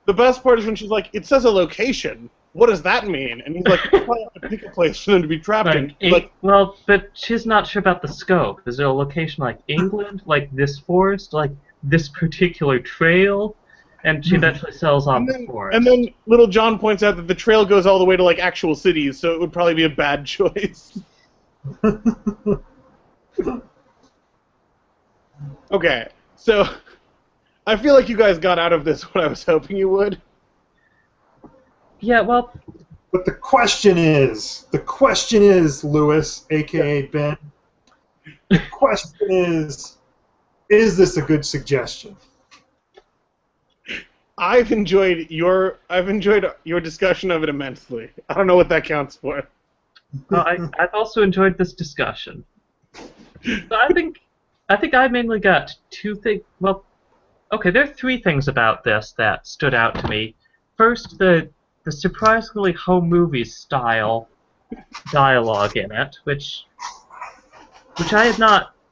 The best part is when she's like, "It says a location. What does that mean?" And he's like, "You probably have to pick a place for them to be trapped in." Well, but she's not sure about the scope. Is there a location like England, like this forest, like this particular trail? And she eventually sells off the forest. And then Little John points out that the trail goes all the way to like actual cities, so it would probably be a bad choice. Okay, so I feel like you guys got out of this what I was hoping you would. Yeah, well... But the question is, Lewis, a.k.a. Ben, the question is this a good suggestion? I've enjoyed your discussion of it immensely. I don't know what that counts for. Well, I've also enjoyed this discussion. So I think I mainly got two things. Well, okay, there are three things about this that stood out to me. First, the surprisingly home movie style dialogue in it, which I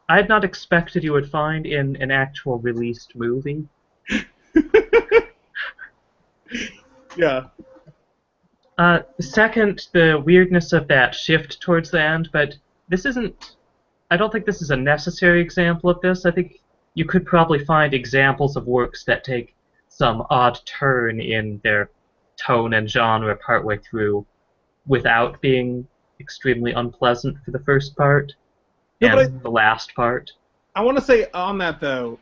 had not expected you would find in an actual released movie. Yeah. Second, the weirdness of that shift towards the end, but this isn't... I don't think this is a necessary example of this. I think you could probably find examples of works that take some odd turn in their tone and genre partway through without being extremely unpleasant for the first part and the last part. I want to say on that, though,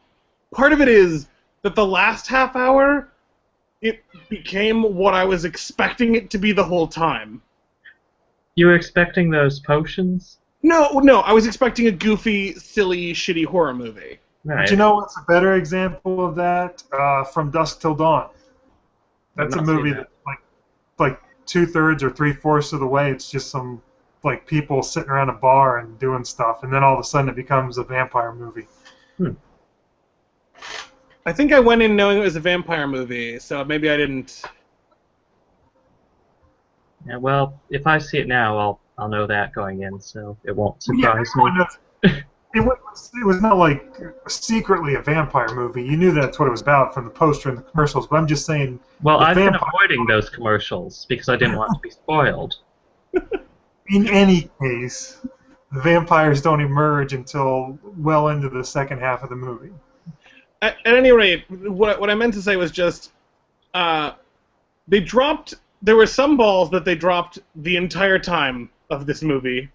part of it is that the last half hour, it became what I was expecting it to be the whole time. You were expecting those potions? No, I was expecting a goofy, silly, shitty horror movie. Right. But you know what's a better example of that? From Dusk Till Dawn. That's a movie that, like 2/3 or 3/4 of the way, it's just some like people sitting around a bar and doing stuff, and then all of a sudden it becomes a vampire movie. I think I went in knowing it was a vampire movie, so maybe I didn't. Yeah, well, if I see it now, I'll know that going in, so it won't surprise me. It was not like secretly a vampire movie. You knew that's what it was about from the poster and the commercials, but I'm just saying... Well, I've been avoiding those commercials because I didn't want to be spoiled. In any case, the vampires don't emerge until well into the second half of the movie. At any rate, what I meant to say was just... they dropped... There were some balls that they dropped the entire time of this movie,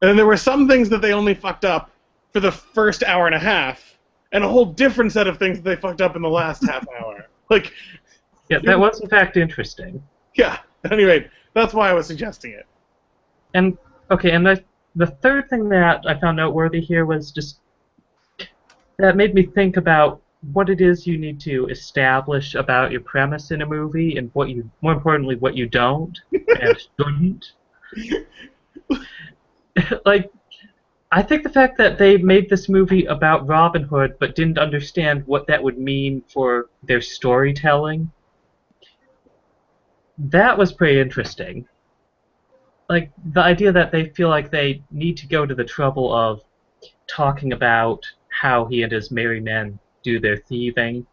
and then there were some things that they only fucked up for the first hour and a half, and a whole different set of things that they fucked up in the last half hour. Like, yeah, that was in fact interesting. Yeah. At any rate, that's why I was suggesting it. And okay, and the third thing that I found noteworthy here was just that made me think about what it is you need to establish about your premise in a movie, and what you, more importantly, what you don't and shouldn't. Like, I think the fact that they made this movie about Robin Hood but didn't understand what that would mean for their storytelling, that was pretty interesting. Like, the idea that they feel like they need to go to the trouble of talking about how he and his merry men do their thieving,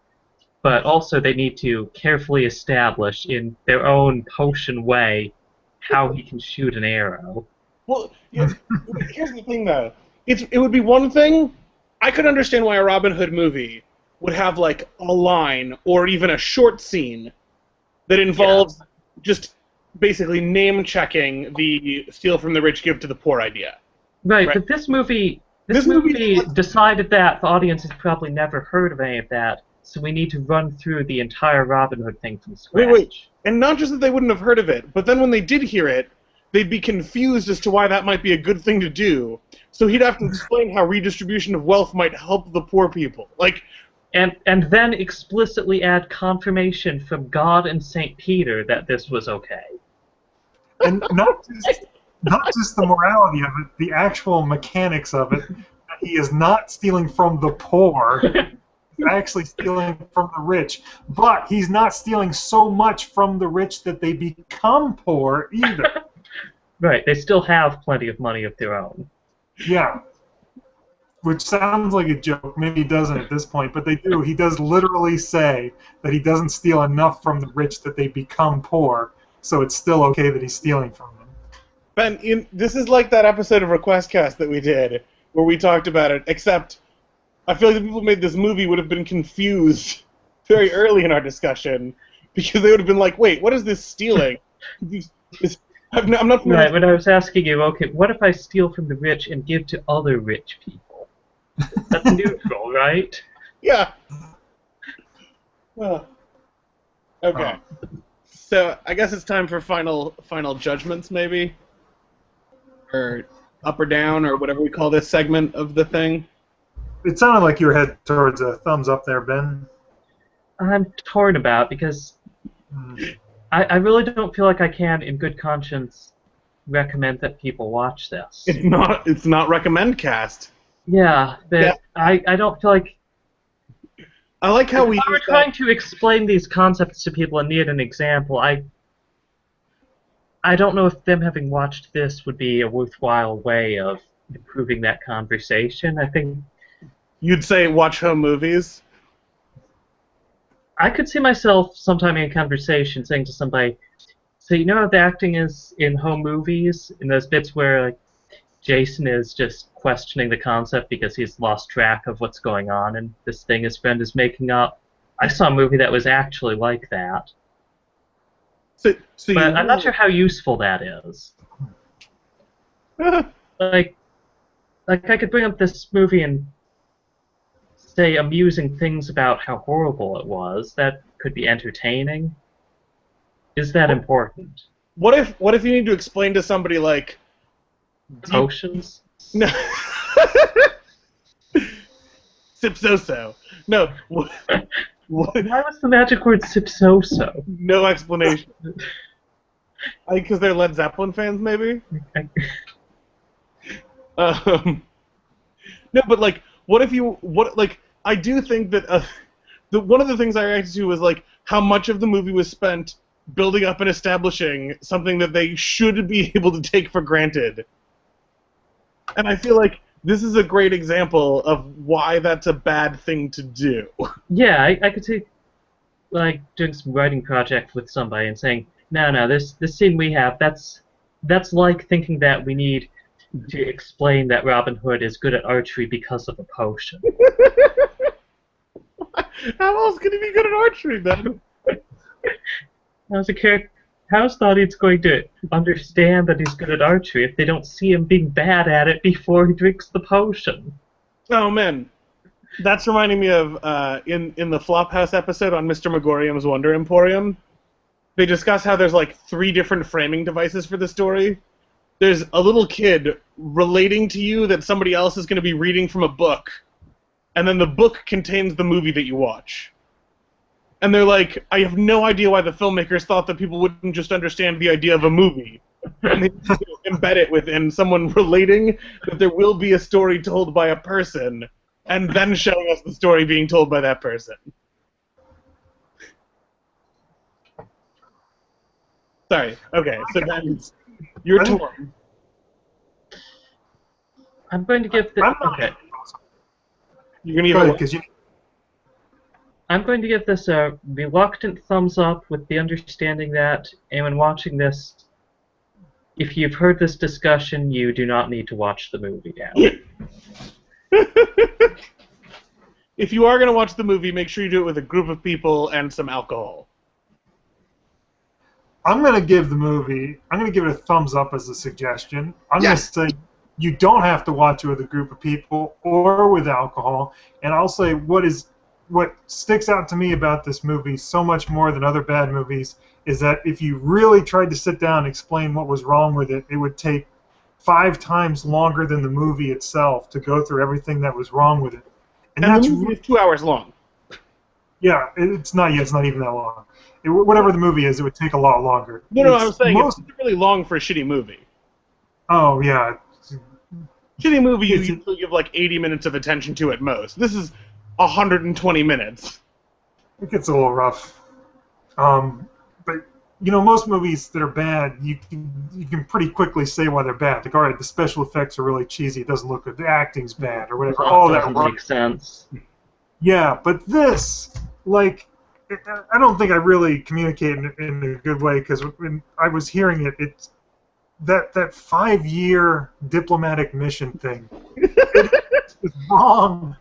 but also they need to carefully establish in their own potion way how he can shoot an arrow. Well, yeah, here's the thing, though. It would be one thing. I could understand why a Robin Hood movie would have, like, a line or even a short scene that involves just basically name-checking the steal from the rich, give to the poor idea. Right, but this movie decided that the audience has probably never heard of any of that, so we need to run through the entire Robin Hood thing from scratch. Wait. And not just that they wouldn't have heard of it, but then when they did hear it, they'd be confused as to why that might be a good thing to do. So he'd have to explain how redistribution of wealth might help the poor people. Like, and then explicitly add confirmation from God and St. Peter that this was okay. And not just the morality of it, the actual mechanics of it. That he is not stealing from the poor. He's actually stealing from the rich. But he's not stealing so much from the rich that they become poor either. Right, they still have plenty of money of their own. Yeah. Which sounds like a joke. Maybe he doesn't at this point, but they do. He does literally say that he doesn't steal enough from the rich that they become poor, so it's still okay that he's stealing from them. Ben, this is like that episode of SuggestCast that we did, where we talked about it, except I feel like the people who made this movie would have been confused very early in our discussion, because they would have been like, wait, what is this stealing? I'm not familiar. Right, when I was asking you, okay, what if I steal from the rich and give to other rich people? That's neutral, right? Yeah. Well, okay. So I guess it's time for final judgments, maybe, or up or down, or whatever we call this segment of the thing. It sounded like you were headed towards a thumbs up there, Ben. I'm torn about because I really don't feel like I can, in good conscience, recommend that people watch this. It's not recommend cast. Yeah, but I don't feel like... I like how if I were trying to explain these concepts to people and need an example, I don't know if them having watched this would be a worthwhile way of improving that conversation. I think... You'd say watch home movies? I could see myself sometime in a conversation saying to somebody, so you know how the acting is in home movies, in those bits where like, Jason is just questioning the concept because he's lost track of what's going on and this thing his friend is making up. I saw a movie that was actually like that. But I'm not sure how useful that is. like I could bring up this movie and say amusing things about how horrible it was. That could be entertaining. Is that important? What if you need to explain to somebody like potions? No. Sipsoso. No. What? Why was the magic word sipsoso? No explanation. Because they're Led Zeppelin fans, maybe? No, but, like, I do think that, one of the things I reacted to was, like, how much of the movie was spent building up and establishing something that they should be able to take for granted. And I feel like this is a great example of why that's a bad thing to do. Yeah, I could see, like, doing some writing project with somebody and saying, no, this scene we have, that's like thinking that we need to explain that Robin Hood is good at archery because of a potion. How else can he be good at archery, then? As a character, how's the audience going to understand that he's good at archery if they don't see him being bad at it before he drinks the potion? Oh, man. That's reminding me of, in the Flophouse episode on Mr. Megorium's Wonder Emporium, they discuss how there's, like, 3 different framing devices for the story. There's a little kid relating to you that somebody else is going to be reading from a book, and then the book contains the movie that you watch. And they're like, I have no idea why the filmmakers thought that people wouldn't just understand the idea of a movie. And they just embed it within someone relating that there will be a story told by a person, and then showing us the story being told by that person. Sorry. Okay, so then you're torn. I'm going to give the... Okay. You're going to give I'm going to give this a reluctant thumbs up with the understanding that anyone watching this, if you've heard this discussion, you do not need to watch the movie now. If you are going to watch the movie, make sure you do it with a group of people and some alcohol. I'm going to give it a thumbs up as a suggestion. I'm going to say you don't have to watch it with a group of people or with alcohol. And I'll say what sticks out to me about this movie so much more than other bad movies is that if you really tried to sit down and explain what was wrong with it, it would take 5 times longer than the movie itself to go through everything that was wrong with it. And that's the movie is 2 hours long. Yeah, it's not even that long. Whatever the movie is, it would take a lot longer. No, I was saying it's really long for a shitty movie. Oh, yeah. Shitty movie, you usually give like 80 minutes of attention to at most. This is 120 minutes. It gets a little rough. But, most movies that are bad, you can pretty quickly say why they're bad. Like, all right, the special effects are really cheesy, it doesn't look good, the acting's bad, or whatever. Oh, that makes sense. Yeah, but this, like, I don't think I really communicated in a good way, because when I was hearing it, it's that 5-year diplomatic mission thing. It's wrong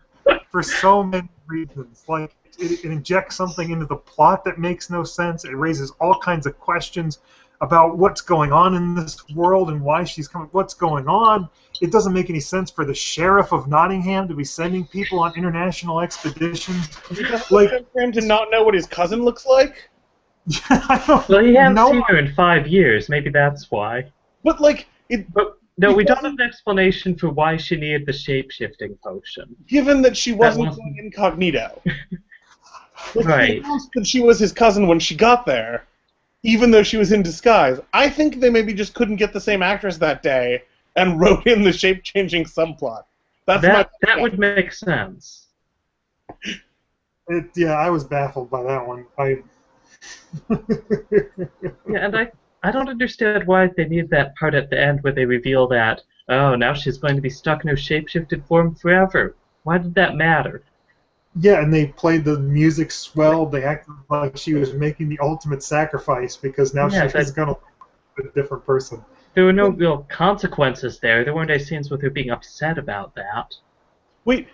for so many reasons. Like, it injects something into the plot that makes no sense. It raises all kinds of questions about what's going on in this world and why she's coming. What's going on? It doesn't make any sense for the sheriff of Nottingham to be sending people on international expeditions. Like, for him to not know what his cousin looks like? Well, he hasn't seen her in 5 years. Maybe that's why. But, like... No, we don't have an explanation for why she needed the shape-shifting potion. Given that she wasn't going incognito. Right. He announced that she was his cousin when she got there, even though she was in disguise. I think they maybe just couldn't get the same actress that day and wrote in the shape-changing subplot. That would make sense. Yeah, I was baffled by that one. Yeah, and I don't understand why they need that part at the end where they reveal that, oh, now she's going to be stuck in her shape-shifted form forever. Why did that matter? Yeah, and they played the music swell. They acted like she was making the ultimate sacrifice because now she's going to be a different person. There were no real consequences there. There weren't any scenes with her being upset about that. Wait,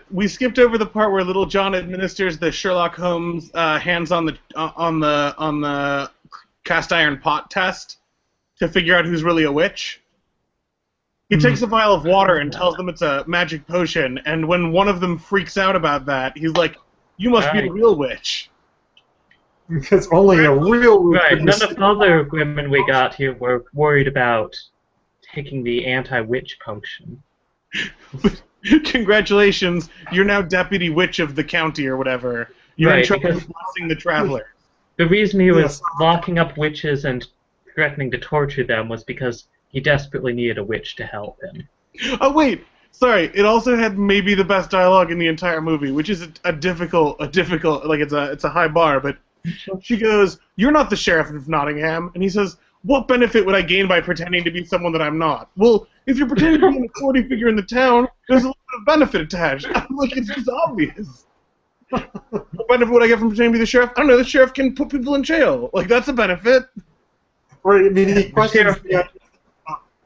we skipped over the part where Little John administers the Sherlock Holmes hands on the cast iron pot test to figure out who's really a witch. He takes a vial of water and tells them it's a magic potion, and when one of them freaks out about that, he's like, "You must be a real witch." Because only a real witch. Right, none of the other women we got here were worried about taking the anti-witch potion. Congratulations, you're now deputy witch of the county or whatever. You're in charge of blessing the traveler. The reason he was locking up witches and threatening to torture them was because he desperately needed a witch to help him. Oh wait, sorry. It also had maybe the best dialogue in the entire movie, which is a difficult like it's a high bar. But she goes, "You're not the sheriff of Nottingham," and he says, "What benefit would I gain by pretending to be someone that I'm not?" Well, if you're pretending to be an authority figure in the town, there's a little bit of benefit attached. I'm like, it's just obvious. What benefit would I get from pretending to be the sheriff? I don't know. The sheriff can put people in jail. Like, that's a benefit. Right. I mean, he questions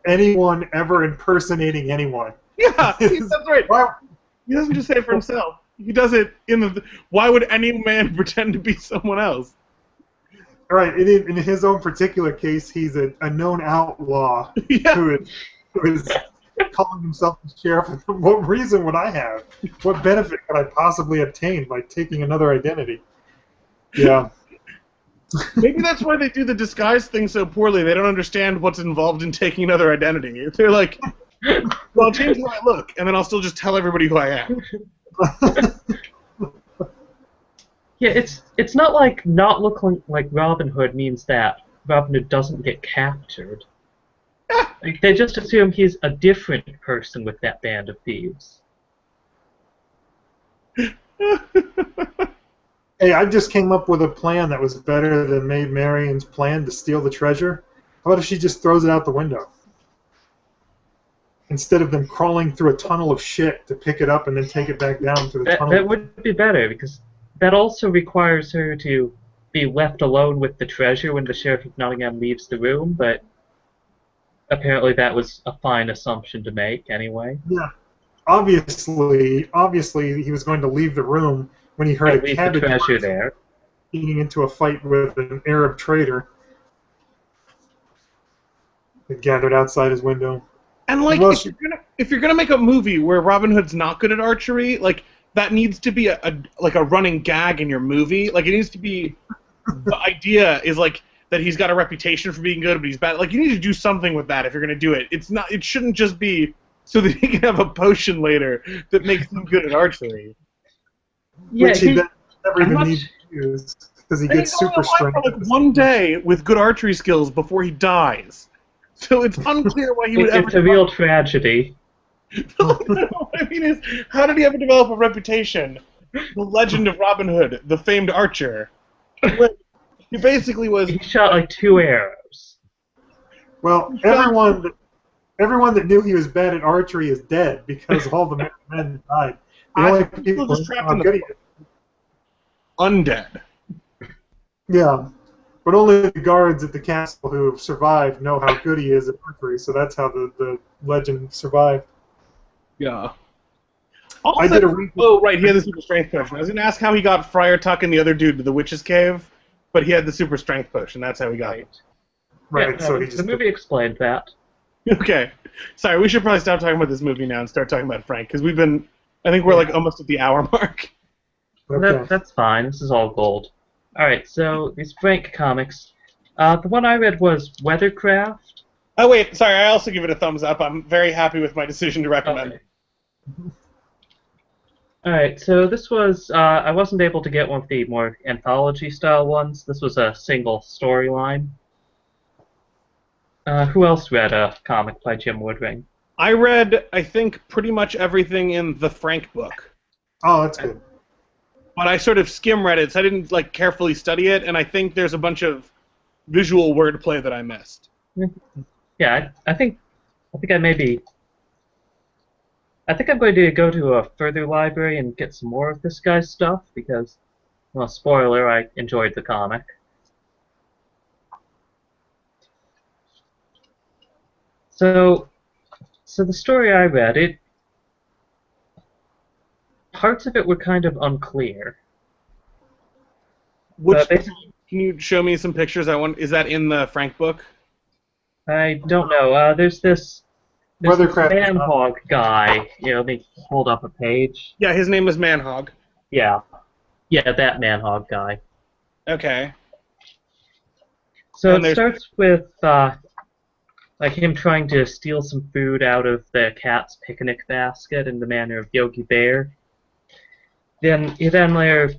anyone ever impersonating anyone. Yeah, that's right. He doesn't just say it for himself. He does it in the. Why would any man pretend to be someone else? Right. In his own particular case, he's a known outlaw Yeah. who is calling himself the sheriff. What reason would I have? What benefit could I possibly obtain by taking another identity? Yeah. Maybe that's why they do the disguise thing so poorly. They don't understand what's involved in taking another identity. They're like, well, I'll change how I look, and then I'll still just tell everybody who I am. Yeah, it's not like not looking like Robin Hood means that Robin Hood doesn't get captured. Like, they just assume he's a different person with that band of thieves. Hey, I just came up with a plan that was better than Maid Marian's plan to steal the treasure. How about if she just throws it out the window? Instead of them crawling through a tunnel of shit to pick it up and then take it back down to the tunnel. That would be better, because that also requires her to be left alone with the treasure when the Sheriff of Nottingham leaves the room, but apparently that was a fine assumption to make anyway. Yeah. Obviously he was going to leave the room when he heard a cabbage treasure there, getting into a fight with an Arab trader that gathered outside his window. And like, if you're gonna make a movie where Robin Hood's not good at archery, like that needs to be a running gag in your movie. Like, it needs to be the idea is like that he's got a reputation for being good, but he's bad. Like, you need to do something with that if you're gonna do it. It shouldn't just be so that he can have a potion later that makes him good at archery. Yeah, which he never even needs to use because he gets super strength. For like one day with good archery skills before he dies. So it's unclear why he would ever. It's a real tragedy. What I mean is, how did he ever develop a reputation? The legend of Robin Hood, the famed archer. He basically was. He shot like 2 arrows. Well, everyone that knew he was bad at archery is dead because all the men died. The only people just trapped in the undead. Yeah, but only the guards at the castle who have survived know how good he is at archery, so that's how the legend survived. Yeah. Also, oh, right, he had the super strength potion. I was going to ask how he got Friar Tuck and the other dude to the witch's cave, but he had the super strength potion. That's how he got it. Right, yeah, so he just... The movie explained that. Okay. Sorry, we should probably stop talking about this movie now and start talking about Frank, because we've been... I think we're like almost at the hour mark. Okay. That's fine. This is all gold. Alright, so these Frank comics. The one I read was Weathercraft. Oh, wait, sorry, I also give it a thumbs up. I'm very happy with my decision to recommend it. Alright, so this was, I wasn't able to get one of the more anthology-style ones. This was a single storyline. Who else read a comic by Jim Woodring? I read, I think, pretty much everything in the Frank book. Oh, that's good. But I sort of skim-read it, so I didn't, like, carefully study it, and I think there's a bunch of visual wordplay that I missed. Yeah, I think I maybe... I think I'm going to go to a further library and get some more of this guy's stuff, because, well, spoiler, I enjoyed the comic. So the story I read, parts of it were kind of unclear. Can you show me some pictures? Is that in the Frank book? I don't know. There's this Man-Hog guy. Let me hold up a page. Yeah, his name is Man-Hog. Yeah, that Man-Hog guy. Okay. So it starts with like him trying to steal some food out of the cat's picnic basket in the manner of Yogi Bear. Then later,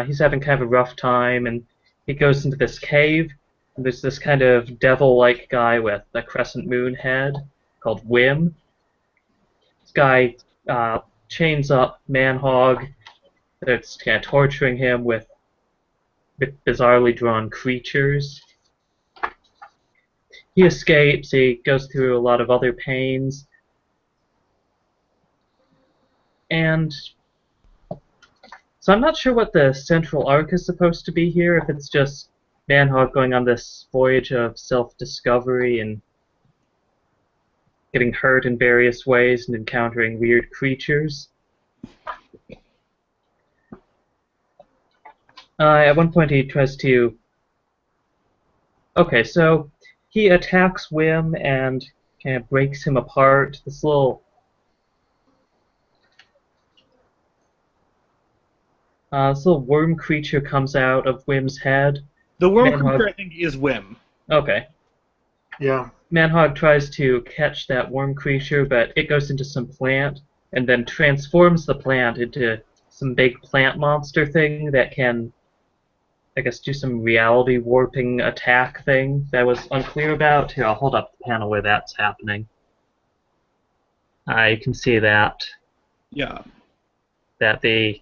he's having kind of a rough time, and he goes into this cave There's this kind of devil-like guy with a crescent moon head called Wim. This guy chains up Manhog. That's kind of torturing him with bizarrely drawn creatures. He escapes. He goes through a lot of other pains. And so I'm not sure what the central arc is supposed to be here, if it's just Manhog going on this voyage of self-discovery and getting hurt in various ways and encountering weird creatures. At one point he tries to... Okay, so he attacks Wim and kind of breaks him apart. This little worm creature comes out of Wim's head. The worm creature, I think, is Wim. Okay. Yeah. Manhog tries to catch that worm creature, but it goes into some plant and then transforms the plant into some big plant monster thing that can, I guess, do some reality warping attack thing that I was unclear about. Here, I'll hold up the panel where that's happening. You can see that. Yeah. That the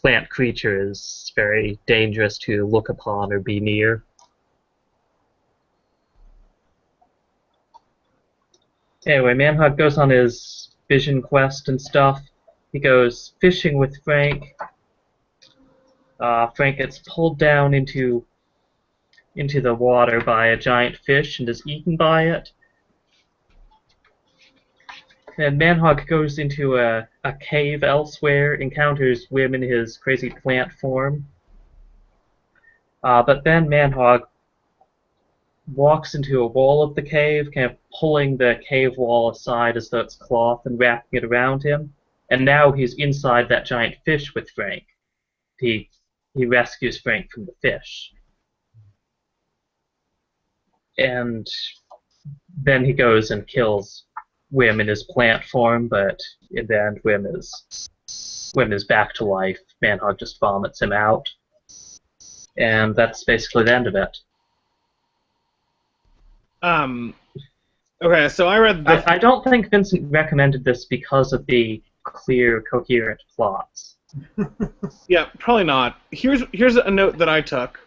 plant creature is very dangerous to look upon or be near. Anyway, Manhog goes on his vision quest and stuff. He goes fishing with Frank. Frank gets pulled down into the water by a giant fish and is eaten by it. And Manhog goes into a cave elsewhere, encounters Wim in his crazy plant form. But then Manhog walks into a wall of the cave, kind of pulling the cave wall aside as though it's cloth and wrapping it around him. And now he's inside that giant fish with Frank. He rescues Frank from the fish. And then he goes and kills Wim in his plant form, but in the end Wim is back to life. Manhog just vomits him out. And that's basically the end of it. Okay, so I read I don't think Vincent recommended this because of the clear, coherent plots. Yeah, probably not. Here's a note that I took.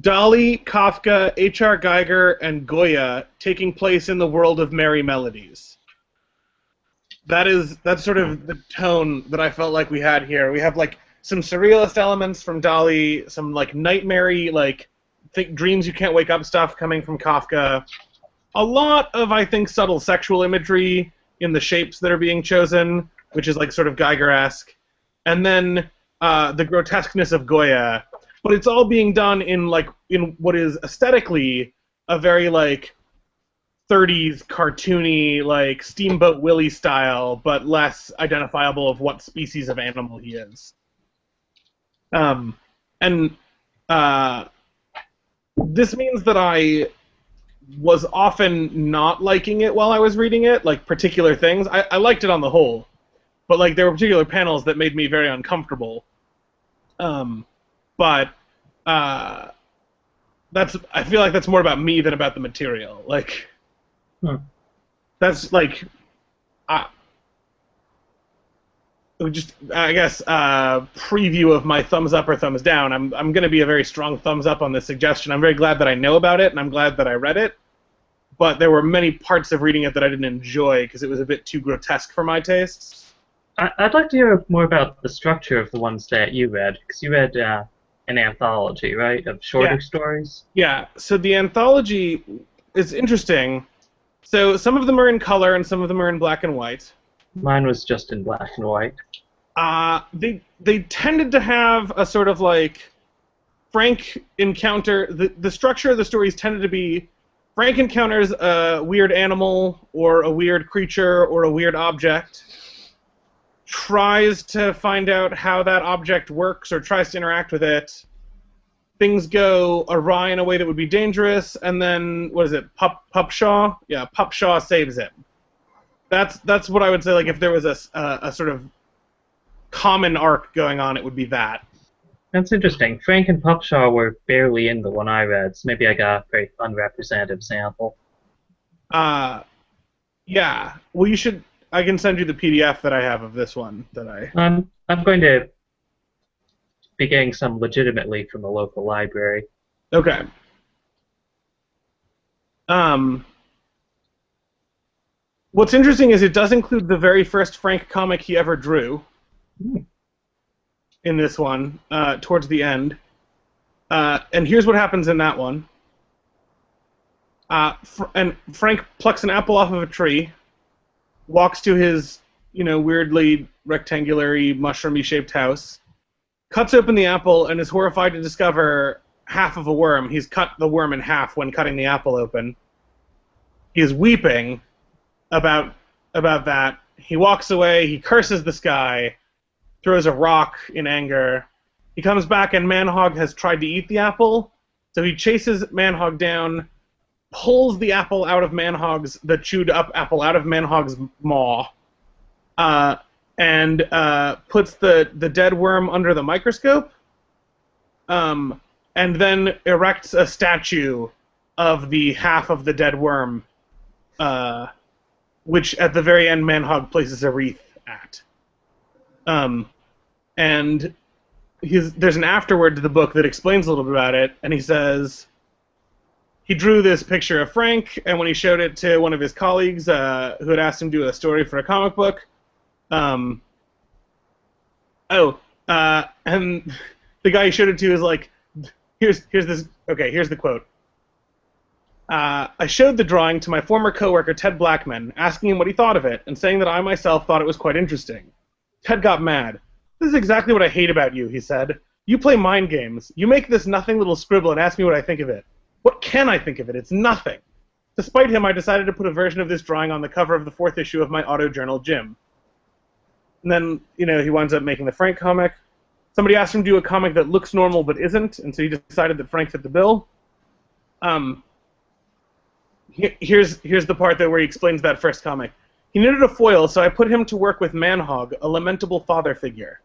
Dolly, Kafka, H.R. Geiger, and Goya taking place in the world of merry melodies. That's sort of the tone that I felt like we had here. We have like some surrealist elements from Dolly, some like nightmare-y, like dreams you can't wake up stuff coming from Kafka. A lot of, I think, subtle sexual imagery in the shapes that are being chosen, which is like sort of Geiger-esque. And then the grotesqueness of Goya. But it's all being done in what is aesthetically a very like 30s cartoony, like Steamboat Willie style, but less identifiable of what species of animal he is. This means that I was often not liking it while I was reading it, like particular things. I liked it on the whole, but like there were particular panels that made me very uncomfortable. But I feel like that's more about me than about the material. Like, that's like, just I guess preview of my thumbs up or thumbs down. I'm going to be a very strong thumbs up on this suggestion. I'm very glad that I know about it, and I'm glad that I read it. But there were many parts of reading it that I didn't enjoy because it was a bit too grotesque for my tastes. I'd like to hear more about the structure of the ones that you read, because you read an anthology, right, of shorter stories? Yeah, so the anthology is interesting. So some of them are in color and some of them are in black and white. Mine was just in black and white. They tended to have a sort of like Frank encounter... The structure of the stories tended to be Frank encounters a weird animal or a weird creature or a weird object, tries to find out how that object works or tries to interact with it. Things go awry in a way that would be dangerous, and then, what is it, Pupshaw? Yeah, Pupshaw saves him. That's what I would say, like, if there was a sort of common arc going on, it would be that. That's interesting. Frank and Pupshaw were barely in the one I read, so maybe I got a very unrepresentative sample. Yeah. Well, you should. I can send you the PDF that I have of this one that I. I'm going to be getting some legitimately from the local library. Okay. What's interesting is it does include the very first Frank comic he ever drew. In this one, towards the end. And here's what happens in that one. And Frank plucks an apple off of a tree, walks to his, weirdly rectangular-y, mushroomy shaped house, cuts open the apple, and is horrified to discover half of a worm. He's cut the worm in half when cutting the apple open. He is weeping about that. He walks away, he curses the sky, throws a rock in anger. He comes back and Manhog has tried to eat the apple, so he chases Manhog down, pulls the apple out of the chewed up apple out of Manhog's maw, and puts the dead worm under the microscope, and then erects a statue of the half of the dead worm, which at the very end Manhog places a wreath at. And there's an afterword to the book that explains a little bit about it, and he says he drew this picture of Frank, and when he showed it to one of his colleagues who had asked him to do a story for a comic book, and the guy he showed it to is like, here's the quote. I showed the drawing to my former coworker Ted Blackman, asking him what he thought of it, and saying that I myself thought it was quite interesting. Ted got mad. This is exactly what I hate about you, he said. You play mind games. You make this nothing little scribble and ask me what I think of it. What can I think of it? It's nothing. Despite him, I decided to put a version of this drawing on the cover of the 4th issue of my auto journal, Jim. And then, he winds up making the Frank comic. Somebody asked him to do a comic that looks normal but isn't, and so he decided that Frank fit the bill. Here's the part where he explains that first comic. He needed a foil, so I put him to work with Manhog, a lamentable father figure.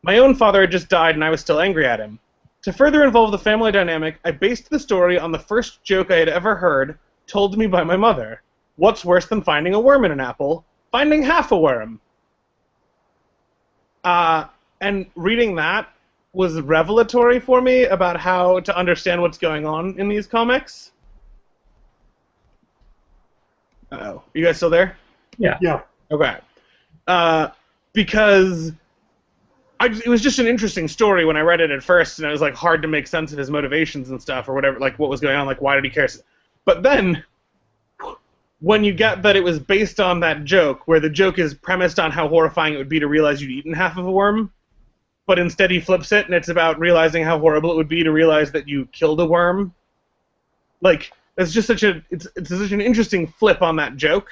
My own father had just died, and I was still angry at him. To further involve the family dynamic, I based the story on the first joke I had ever heard, told to me by my mother. What's worse than finding a worm in an apple? Finding half a worm. And reading that was revelatory for me about how to understand what's going on in these comics. Uh-oh. Are you guys still there? Yeah. Yeah. Okay. Because it was just an interesting story when I read it at first, and it was like hard to make sense of his motivations and stuff, or whatever, like what was going on, like why did he care? But then, when you get that it was based on that joke, where the joke is premised on how horrifying it would be to realize you'd eaten half of a worm, but instead he flips it, and it's about realizing how horrible it would be to realize that you killed a worm. Like, it's just such an interesting flip on that joke.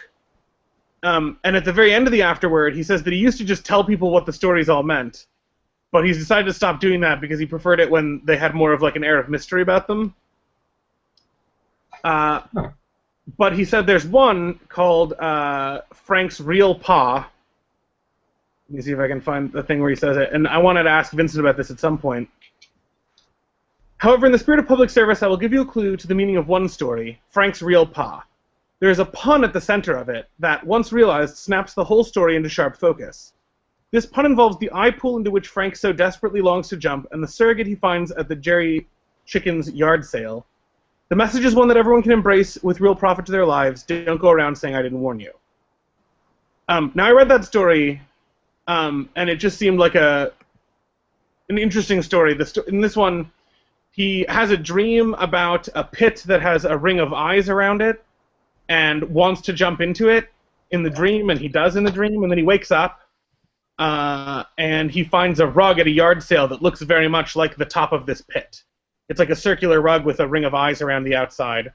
And at the very end of the afterword, he says that he used to just tell people what the stories all meant, but he's decided to stop doing that because he preferred it when they had more of like an air of mystery about them. But he said there's one called Frank's Real Pa. Let me see if I can find the thing where he says it. And I wanted to ask Vincent about this at some point. However, in the spirit of public service, I will give you a clue to the meaning of one story, Frank's Real Pa. There is a pun at the center of it that, once realized, snaps the whole story into sharp focus. This pun involves the eye pool into which Frank so desperately longs to jump and the surrogate he finds at the Jerry Chicken's yard sale. The message is one that everyone can embrace with real profit to their lives. Don't go around saying I didn't warn you. Now, I read that story, and it just seemed like an interesting story. In this one, he has a dream about a pit that has a ring of eyes around it, and wants to jump into it in the dream, and he does in the dream, and then he wakes up, and he finds a rug at a yard sale that looks very much like the top of this pit. It's like a circular rug with a ring of eyes around the outside.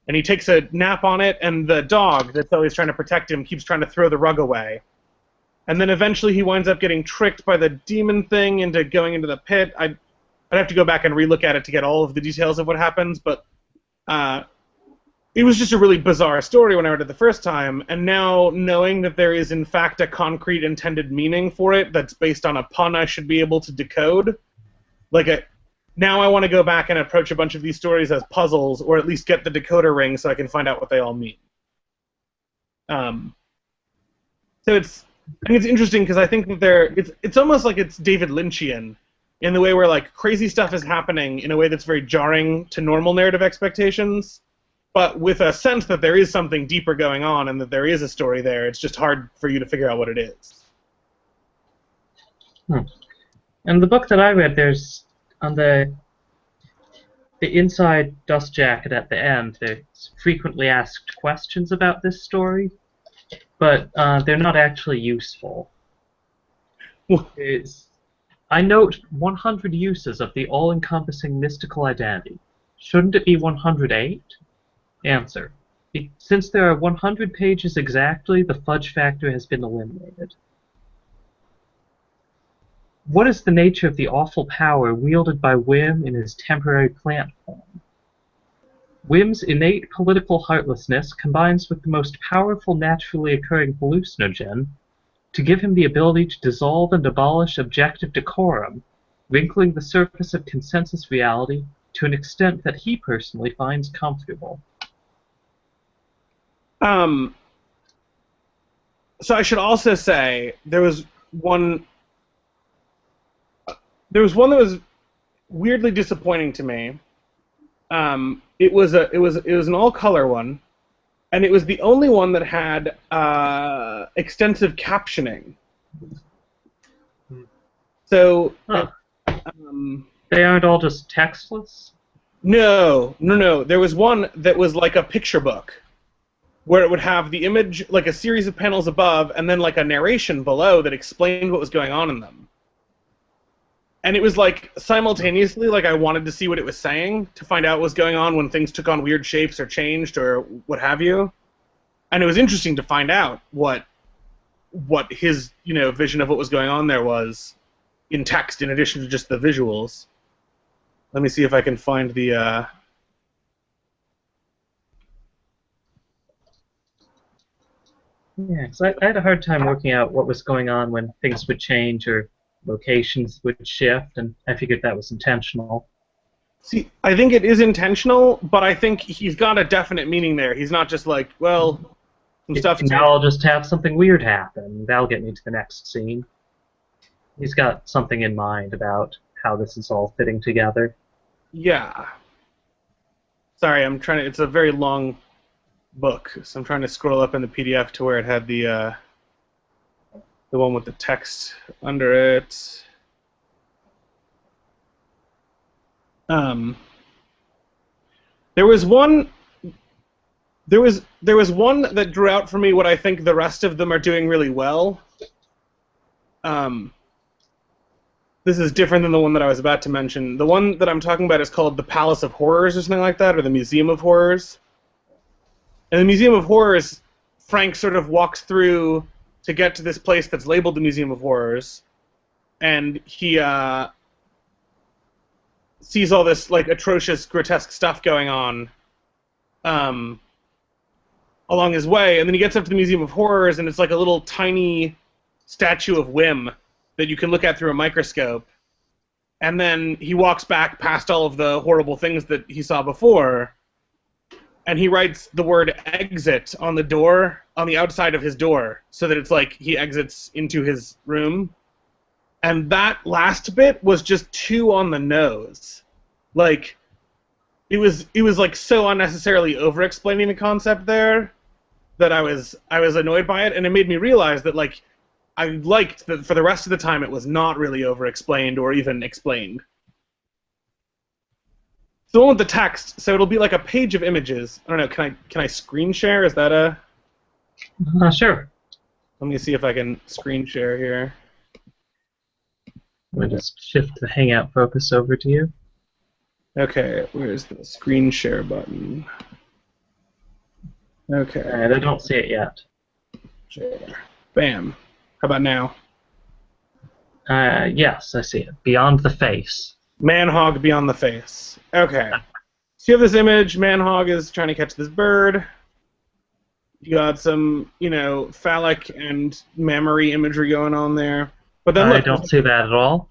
And he takes a nap on it, and the dog that's always trying to protect him keeps trying to throw the rug away. And then eventually he winds up getting tricked by the demon thing into going into the pit. I'd have to go back and relook at it to get all of the details of what happens, but it was just a really bizarre story when I read it the first time, and now knowing that there is in fact a concrete intended meaning for it that's based on a pun I should be able to decode, now I want to go back and approach a bunch of these stories as puzzles, or at least get the decoder ring so I can find out what they all mean. So I think it's interesting because I think that it's almost like it's David Lynchian in the way where like crazy stuff is happening in a way that's very jarring to normal narrative expectations, but with a sense that there is something deeper going on and that there is a story there. It's just hard for you to figure out what it is. In the book that I read, there's on the inside dust jacket at the end, there's frequently asked questions about this story, but they're not actually useful. I note 100 uses of the all-encompassing mystical identity. Shouldn't it be 108? Answer. Since there are 100 pages exactly, the fudge factor has been eliminated. What is the nature of the awful power wielded by Wim in his temporary plant form? Wim's innate political heartlessness combines with the most powerful naturally occurring hallucinogen to give him the ability to dissolve and abolish objective decorum, wrinkling the surface of consensus reality to an extent that he personally finds comfortable. So I should also say there was one that was weirdly disappointing to me. It was an all-color one, and it was the only one that had extensive captioning. So they aren't all just textless? No. There was one that was like a picture book, where it would have the image, like a series of panels above, and then like a narration below that explained what was going on in them. And it was like simultaneously, like I wanted to see what it was saying to find out what was going on when things took on weird shapes or changed or what have you. And it was interesting to find out what his vision of what was going on there was in text, in addition to just the visuals. Let me see if I can find the. Yeah, because I had a hard time working out what was going on when things would change or locations would shift, and I figured that was intentional. See, I think it is intentional, but I think he's got a definite meaning there. He's not just like, well, some stuff. Now I'll just have something weird happen. That'll get me to the next scene. He's got something in mind about how this is all fitting together. Yeah. Sorry, I'm trying to. It's a very long book, so I'm trying to scroll up in the PDF to where it had the one with the text under it. There was one that drew out for me what I think the rest of them are doing really well. This is different than the one that I was about to mention. The one that I'm talking about is called the Palace of Horrors or something like that, or the Museum of Horrors. And the Museum of Horrors, Frank sort of walks through to get to this place that's labeled the Museum of Horrors, and he sees all this like atrocious, grotesque stuff going on along his way, and then he gets up to the Museum of Horrors, and it's like a little tiny statue of Wim that you can look at through a microscope, and then he walks back past all of the horrible things that he saw before, and he writes the word exit on the door, on the outside of his door, so that it's like he exits into his room. And that last bit was just too on the nose. Like, it was like so unnecessarily over-explaining the concept there that I was annoyed by it, and it made me realize that like I liked that for the rest of the time it was not really over-explained or even explained. So the one with the text, so it'll be like a page of images. I don't know, can I screen share? Is that a... Sure. Let me see if I can screen share here. Let me just shift the Hangout focus over to you. Okay, where's the screen share button? Okay. I don't see it yet. Share. Bam. How about now? Yes, I see it. Beyond the face. Man-hog beyond the face. Okay. So you have this image. Man-hog is trying to catch this bird. You got some, phallic and mammary imagery going on there. But then I look, don't see that at all.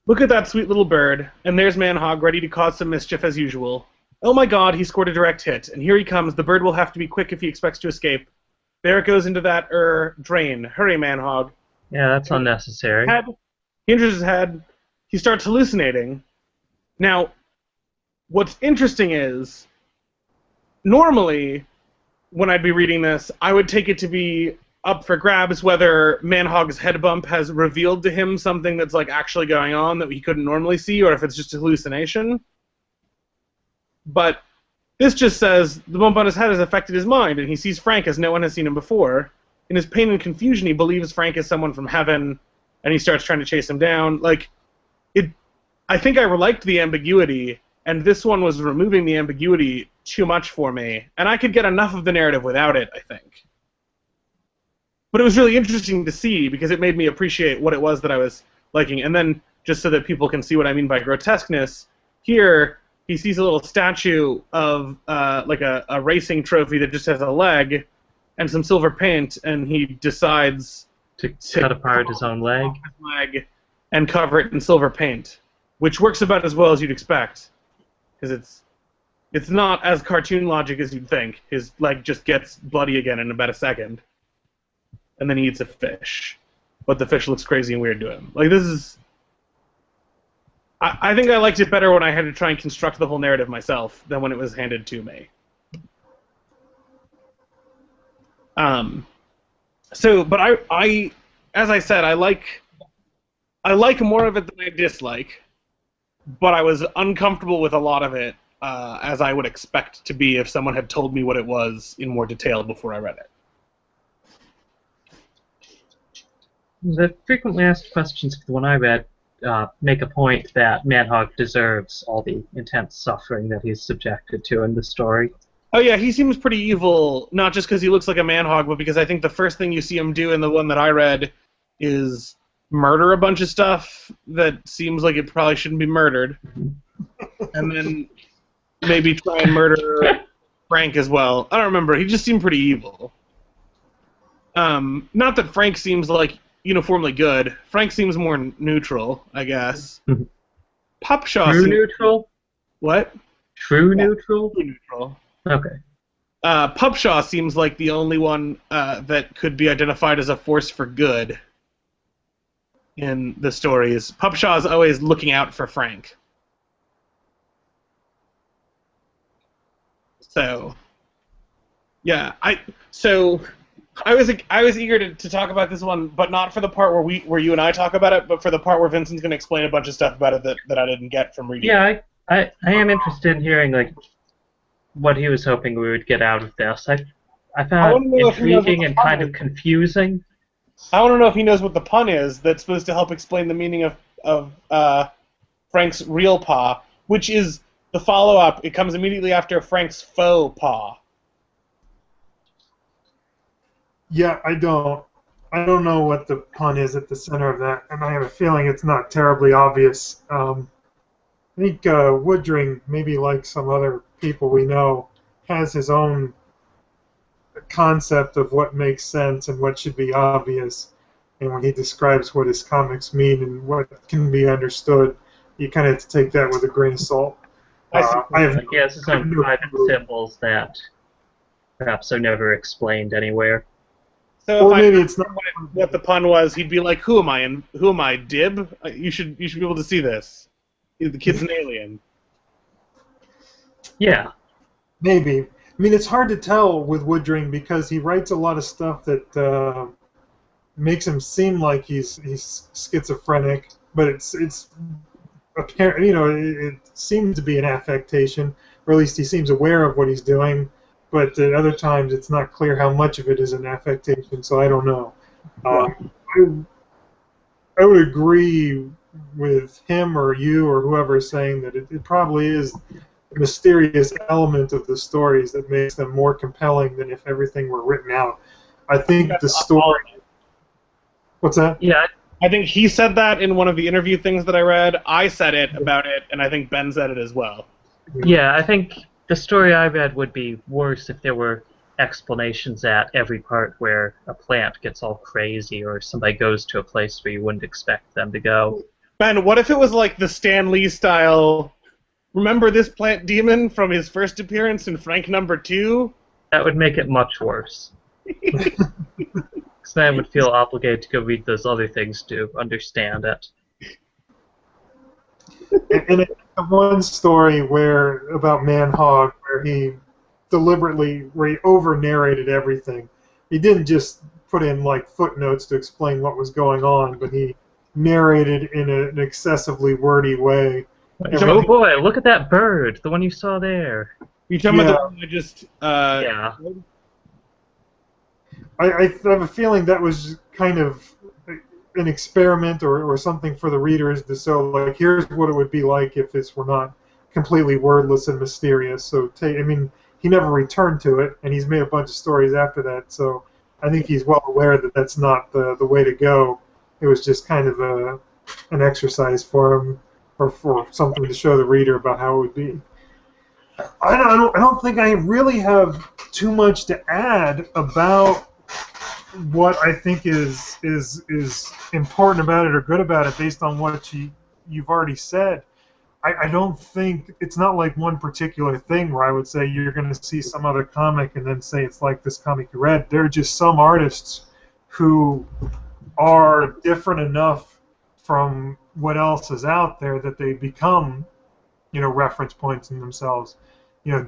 Look at that sweet little bird, and there's Manhog ready to cause some mischief as usual. Oh my god, he scored a direct hit, and here he comes. The bird will have to be quick if he expects to escape. There it goes into that, drain. Hurry, Manhog. Yeah, that's unnecessary. He injures his head. He starts hallucinating. Now, what's interesting is, normally, when I'd be reading this, I would take it to be up for grabs whether Manhog's head bump has revealed to him something that's like actually going on that he couldn't normally see, or if it's just a hallucination. But this just says the bump on his head has affected his mind, and he sees Frank as no one has seen him before. In his pain and confusion, he believes Frank is someone from heaven, and he starts trying to chase him down. Like, I think I liked the ambiguity, and this one was removing the ambiguity too much for me, and I could get enough of the narrative without it, I think. But it was really interesting to see, because it made me appreciate what it was that I was liking. And then, just so that people can see what I mean by grotesqueness, here he sees a little statue of like a racing trophy that just has a leg and some silver paint, and he decides to cut apart his own leg and cover it in silver paint, which works about as well as you'd expect, because it's not as cartoon logic as you'd think. His leg just gets bloody again in about a second, and then he eats a fish, but the fish looks crazy and weird to him. Like, this is... I think I liked it better when I had to try and construct the whole narrative myself than when it was handed to me. But I as I said, I like more of it than I dislike, but I was uncomfortable with a lot of it, as I would expect to be if someone had told me what it was in more detail before I read it. The frequently asked questions for the one I read make a point that Manhog deserves all the intense suffering that he's subjected to in the story. Oh yeah, he seems pretty evil, not just because he looks like a Manhog, but because I think the first thing you see him do in the one that I read is murder a bunch of stuff that seems like it probably shouldn't be murdered, and then maybe try and murder Frank as well. I don't remember. He just seemed pretty evil. Not that Frank seems like uniformly good. Frank seems more neutral, I guess. Pupshaw True neutral? What? True neutral? True neutral. Okay. Pupshaw seems like the only one that could be identified as a force for good in the stories. Pupshaw is always looking out for Frank. So, yeah, I was eager to talk about this one, but not for the part where you and I talk about it, but for the part where Vincent's going to explain a bunch of stuff about it that I didn't get from reading. Yeah, I am interested in hearing like what he was hoping we would get out of this. I found it intriguing and kind of confusing. I want to know if he knows what the pun is that's supposed to help explain the meaning of Frank's real paw, which is the follow-up. It comes immediately after Frank's faux paw. Yeah, I don't know what the pun is at the center of that, and I have a feeling it's not terribly obvious. I think Woodring, maybe like some other people we know, has his own concept of what makes sense and what should be obvious. And when he describes what his comics mean and what can be understood, you kind of have to take that with a grain of salt. He has some private symbols that perhaps are never explained anywhere. So if maybe it's not what the pun was, he'd be like, "Who am I? And who am I? Dib? You should be able to see this. The kid's an alien." Yeah. Maybe. I mean, it's hard to tell with Woodring because he writes a lot of stuff that makes him seem like he's schizophrenic, but it's apparent. It seems to be an affectation, or at least he seems aware of what he's doing. But at other times, it's not clear how much of it is an affectation, so I don't know. I would agree with him or you or whoever is saying that it probably is a mysterious element of the stories that makes them more compelling than if everything were written out. I think the story... What's that? Yeah, I think he said that in one of the interview things that I read. I said it about it, and I think Ben said it as well. Yeah, I think the story I read would be worse if there were explanations at every part where a plant gets all crazy or somebody goes to a place where you wouldn't expect them to go. Ben, what if it was like the Stan Lee style? Remember this plant demon from his first appearance in Frank #2? That would make it much worse. Because then I would feel obligated to go read those other things to understand it. And one story about Manhog where he over narrated everything. He didn't just put in like footnotes to explain what was going on, but he narrated in an excessively wordy way. Oh boy, look at that bird, the one you saw there. You talking about the one I just? Yeah. I have a feeling that was kind of an experiment or something for the readers to show, like, here's what it would be like if this were not completely wordless and mysterious. So, he never returned to it, and he's made a bunch of stories after that, so I think he's well aware that that's not the way to go. It was just kind of an exercise for him, or for something to show the reader about how it would be. I don't think I really have too much to add about what I think is important about it or good about it based on what you've already said. I don't think it's not like one particular thing where I would say you're going to see some other comic and then say it's like this comic you read. There are just some artists who are different enough from what else is out there that they become, reference points in themselves.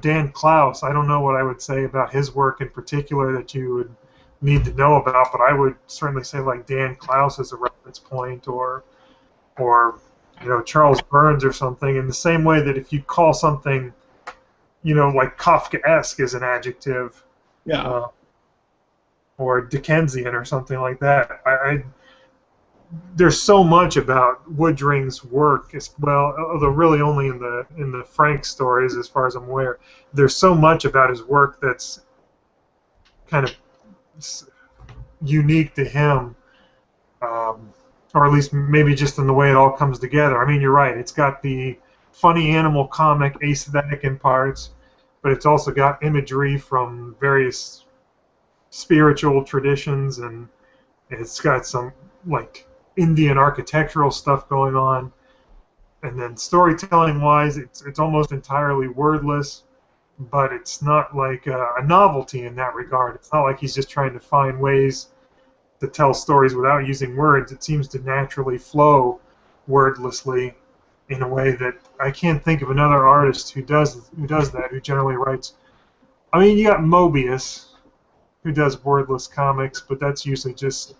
Dan Klaus, I don't know what I would say about his work in particular that you would need to know about, but I would certainly say like Dan Klaus is a reference point, or Charles Burns or something, in the same way that if you call something, like Kafkaesque as an adjective, or Dickensian or something like that. There's so much about Woodring's work, although really only in the Frank stories, as far as I'm aware. There's so much about his work that's kind of unique to him, or at least maybe just in the way it all comes together. I mean, you're right. It's got the funny animal comic aesthetic in parts, but it's also got imagery from various spiritual traditions, and it's got some like Indian architectural stuff going on. And then storytelling-wise, it's almost entirely wordless, but it's not like a novelty in that regard. It's not like he's just trying to find ways to tell stories without using words. It seems to naturally flow wordlessly in a way that I can't think of another artist who does that, who generally writes. I mean, you got Mobius, who does wordless comics, but that's usually just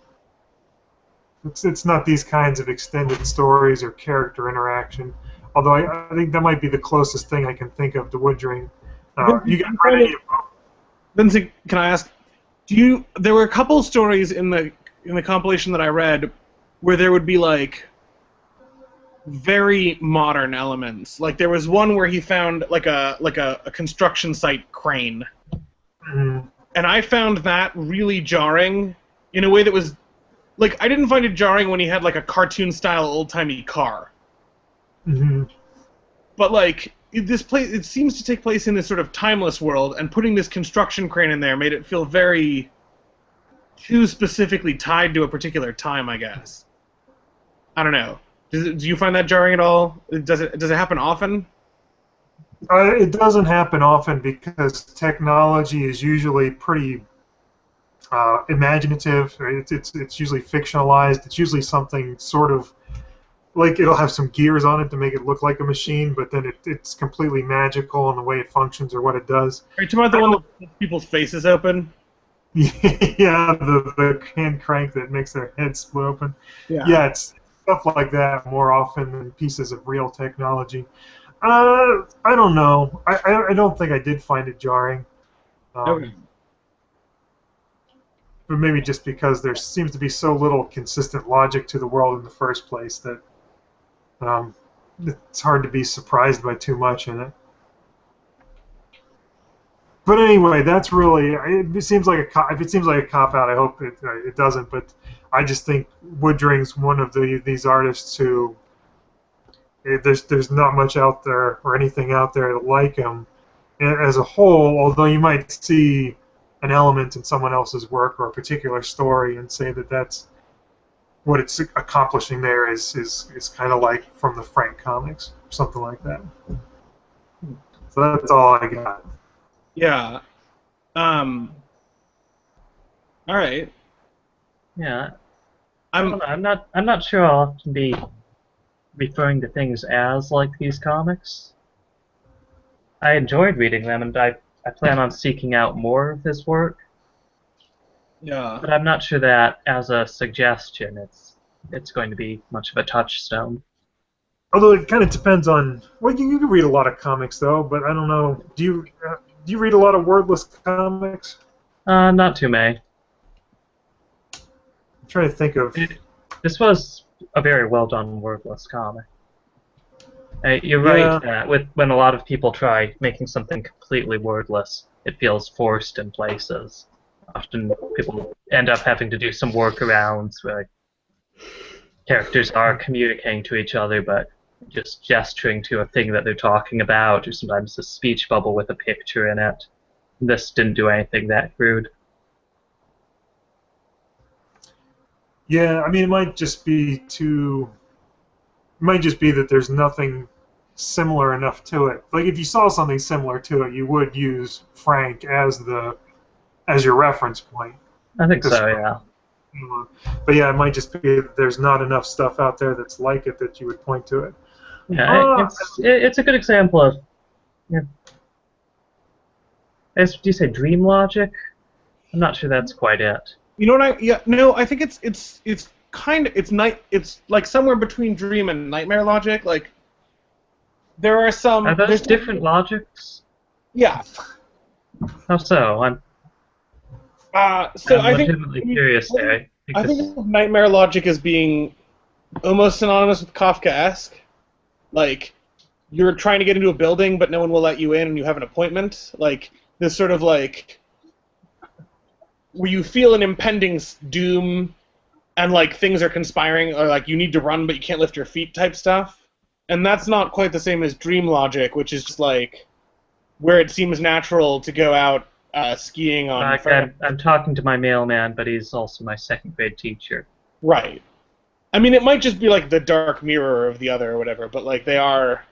it's not these kinds of extended stories or character interaction. Although I think that might be the closest thing I can think of to Woodring. You got ready? Vincent, can I ask? There were a couple stories in the compilation that I read where there would be like very modern elements. Like there was one where he found like a construction site crane, and I found that really jarring in a way that was like I didn't find it jarring when he had like a cartoon style old timey car. But like it seems to take place in this sort of timeless world, and putting this construction crane in there made it feel very too specifically tied to a particular time, I guess. I don't know. Do you find that jarring at all? Does it happen often? It doesn't happen often because technology is usually pretty imaginative. It's usually fictionalized. It's usually something sort of like it'll have some gears on it to make it look like a machine, but then it's completely magical in the way it functions or what it does. Are you talking about the one that puts people's faces open? Yeah, the hand crank that makes their heads split open. Yeah, it's stuff like that more often than pieces of real technology. I don't know. I don't think I did find it jarring. Okay. But maybe just because there seems to be so little consistent logic to the world in the first place that it's hard to be surprised by too much in it. But anyway, that's really. It seems like if it seems like a cop out, I hope it doesn't. But I just think Woodring's one of these artists who there's not much out there or anything out there like him as a whole. Although you might see an element in someone else's work or a particular story and say that that's what it's accomplishing there is kind of like from the Frank comics, something like that. So that's all I got. Yeah. All right. Yeah. I'm not sure I'll often be referring to things as like these comics. I enjoyed reading them, and I plan on seeking out more of his work. Yeah. But I'm not sure that as a suggestion it's going to be much of a touchstone. Although it kind of depends on. Well, you can read a lot of comics though, but I don't know. Do you read a lot of wordless comics? Not too many. I'm trying to think of. This was a very well done wordless comic. You're right that when a lot of people try making something completely wordless, it feels forced in places. Often people end up having to do some workarounds where characters are communicating to each other but just gesturing to a thing that they're talking about, or sometimes a speech bubble with a picture in it. This didn't do anything that crude. Yeah, I mean, it might just be that there's nothing similar enough to it. Like if you saw something similar to it, you would use Frank as your reference point. I think so, yeah. But yeah, it might just be that there's not enough stuff out there that's like it that you would point to it. Yeah, it's a good example of. Yeah. Do you say dream logic? I'm not sure that's quite it. You know what I think it's like somewhere between dream and nightmare logic. Like there are some. Are those different logics? Yeah. How so? I'm legitimately curious there. I think of nightmare logic as being almost synonymous with Kafkaesque. Like you're trying to get into a building, but no one will let you in, and you have an appointment. Like this sort of like where you feel an impending doom, and like things are conspiring, or like you need to run but you can't lift your feet type stuff. And that's not quite the same as dream logic, which is just like where it seems natural to go out skiing on. I'm talking to my mailman, but he's also my second grade teacher. Right. I mean, it might just be like the dark mirror of the other or whatever, but like they are.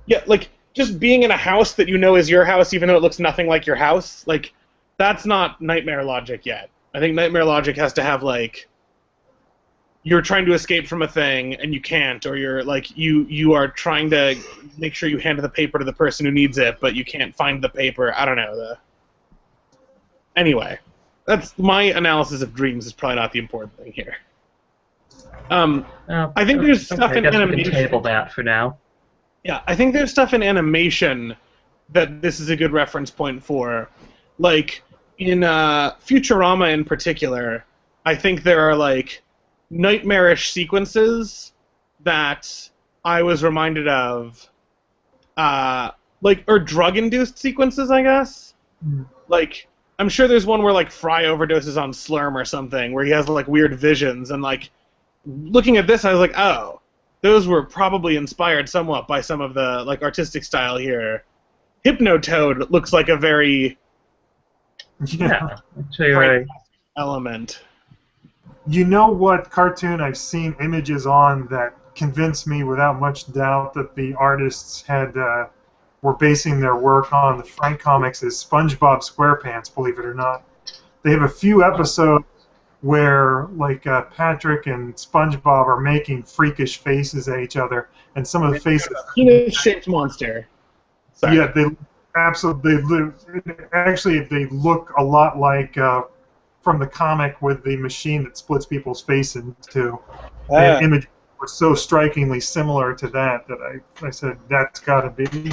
Yeah, like just being in a house that you know is your house, even though it looks nothing like your house, like that's not nightmare logic yet. I think nightmare logic has to have like you're trying to escape from a thing and you can't, or you're like you are trying to make sure you hand the paper to the person who needs it, but you can't find the paper. I don't know. Anyway, that's my analysis of dreams is probably not the important thing here. I think there's stuff in animation. We can table that for now. Yeah, I think there's stuff in animation that this is a good reference point for. Like, in Futurama in particular, I think there are, like, nightmarish sequences that I was reminded of, or drug-induced sequences, I guess. Like, I'm sure there's one where, like, Fry overdoses on Slurm or something, where he has, like, weird visions, and, like, looking at this, I was like, oh, those were probably inspired somewhat by some of the, like, artistic style here. Hypnotoad looks like a very element. You know what cartoon I've seen images on that convinced me without much doubt that the artists were basing their work on the Frank comics is SpongeBob SquarePants, believe it or not. They have a few episodes where like Patrick and SpongeBob are making freakish faces at each other, and some of the faces... Penis-shaped monster. Sorry. Yeah, they look a lot like from the comic with the machine that splits people's face into. The images were so strikingly similar to that I said that's got to be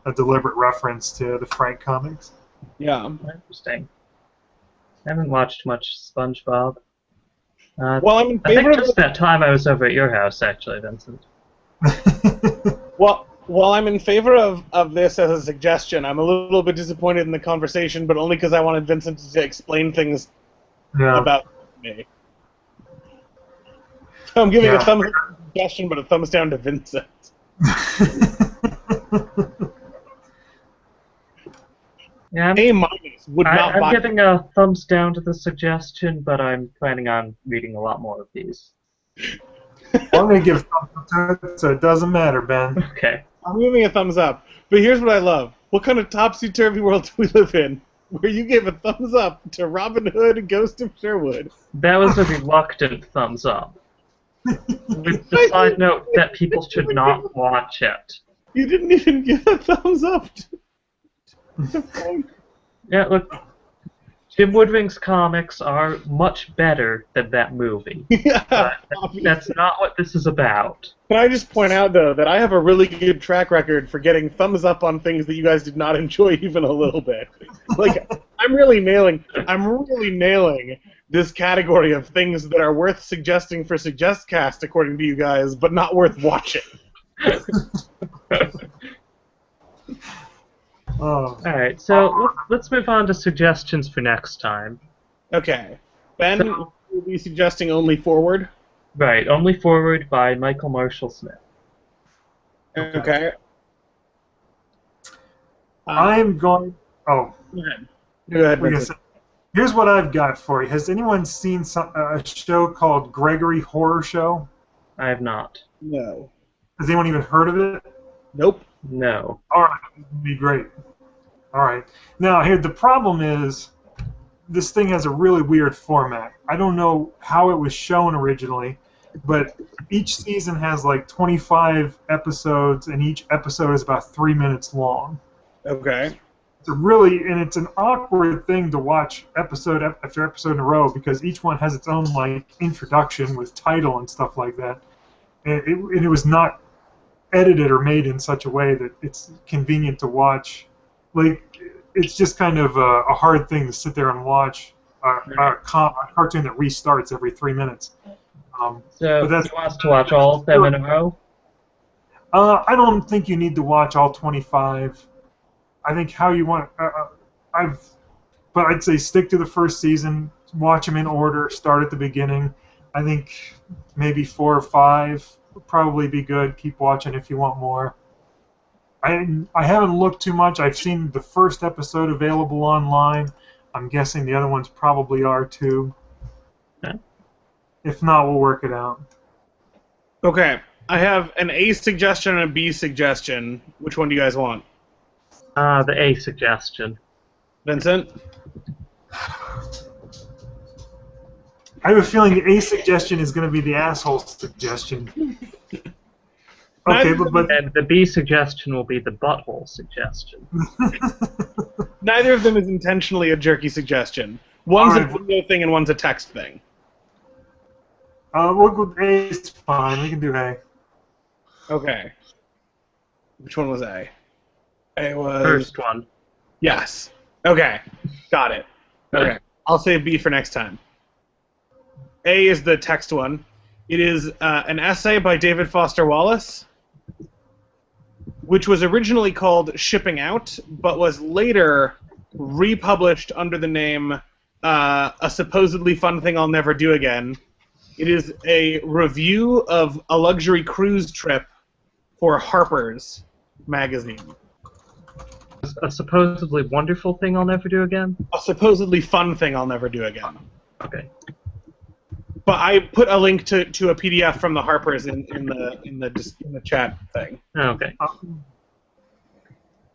a deliberate reference to the Frank comics. Yeah. Interesting. I haven't watched much SpongeBob. Well, I'm in favor of just that time I was over at your house, actually, Vincent. Well, I'm in favor of this as a suggestion. I'm a little bit disappointed in the conversation, but only because I wanted Vincent to explain things about me. So I'm giving a thumbs up to the suggestion, but a thumbs down to Vincent. Yeah, A- would not I'm buy. giving a thumbs down to the suggestion, but I'm planning on reading a lot more of these. Well, I'm going to give thumbs up to it, so it doesn't matter, Ben. Okay. I'm giving a thumbs up. But here's what I love. What kind of topsy-turvy world do we live in where you gave a thumbs up to Robin Hood, Ghost of Sherwood? That was a reluctant thumbs up. With the side note that people should not watch it. You didn't even give a thumbs up. Yeah, look, Jim Woodring's comics are much better than that movie. Yeah, But that's not what this is about. Can I just point out, though, that I have a really good track record for getting thumbs up on things that you guys did not enjoy even a little bit. Like, I'm really nailing this category of things that are worth suggesting for SuggestCast, according to you guys, but not worth watching. Alright, so let's move on to suggestions for next time. Okay. Ben will be suggesting only Forward. Right, Only Forward by Michael Marshall Smith. Okay. I'm going... Oh. Go ahead. Go ahead, Vincent. Here's what I've got for you. Has anyone seen a show called Gregory Horror Show? I have not. No. Has anyone even heard of it? Nope. No. All right, this would be great. All right. Now, here, the problem is this thing has a really weird format. I don't know how it was shown originally, but each season has like 25 episodes, and each episode is about 3 minutes long. Okay. It's an awkward thing to watch episode after episode in a row because each one has its own like introduction with title and stuff like that. And it was not edited or made in such a way that it's convenient to watch. Like, it's just kind of a hard thing to sit there and watch a cartoon that restarts every 3 minutes. So you want us to watch all of them in a row? I don't think you need to watch all 25. I think how you want. But I'd say stick to the first season. Watch them in order. Start at the beginning. I think maybe 4 or 5 would probably be good. Keep watching if you want more. I haven't looked too much. I've seen the first episode available online. I'm guessing the other ones probably are too. Okay. If not, we'll work it out. Okay. I have an A suggestion and a B suggestion. Which one do you guys want? The A suggestion. Vincent? I have a feeling the A suggestion is going to be the asshole suggestion. Okay, but and the B suggestion will be the butthole suggestion. Neither of them is intentionally a jerky suggestion. One's a video thing and one's a text thing. We'll go with A. It's fine. We can do A. Okay. Which one was A? A was... First one. Yes. Okay. Got it. Okay. I'll save B for next time. A is the text one. It is an essay by David Foster Wallace, which was originally called Shipping Out, but was later republished under the name A Supposedly Fun Thing I'll Never Do Again. It is a review of a luxury cruise trip for Harper's magazine. A supposedly wonderful thing I'll never do again? A supposedly fun thing I'll never do again. Okay. But I put a link to a PDF from the Harper's in the chat thing. Okay.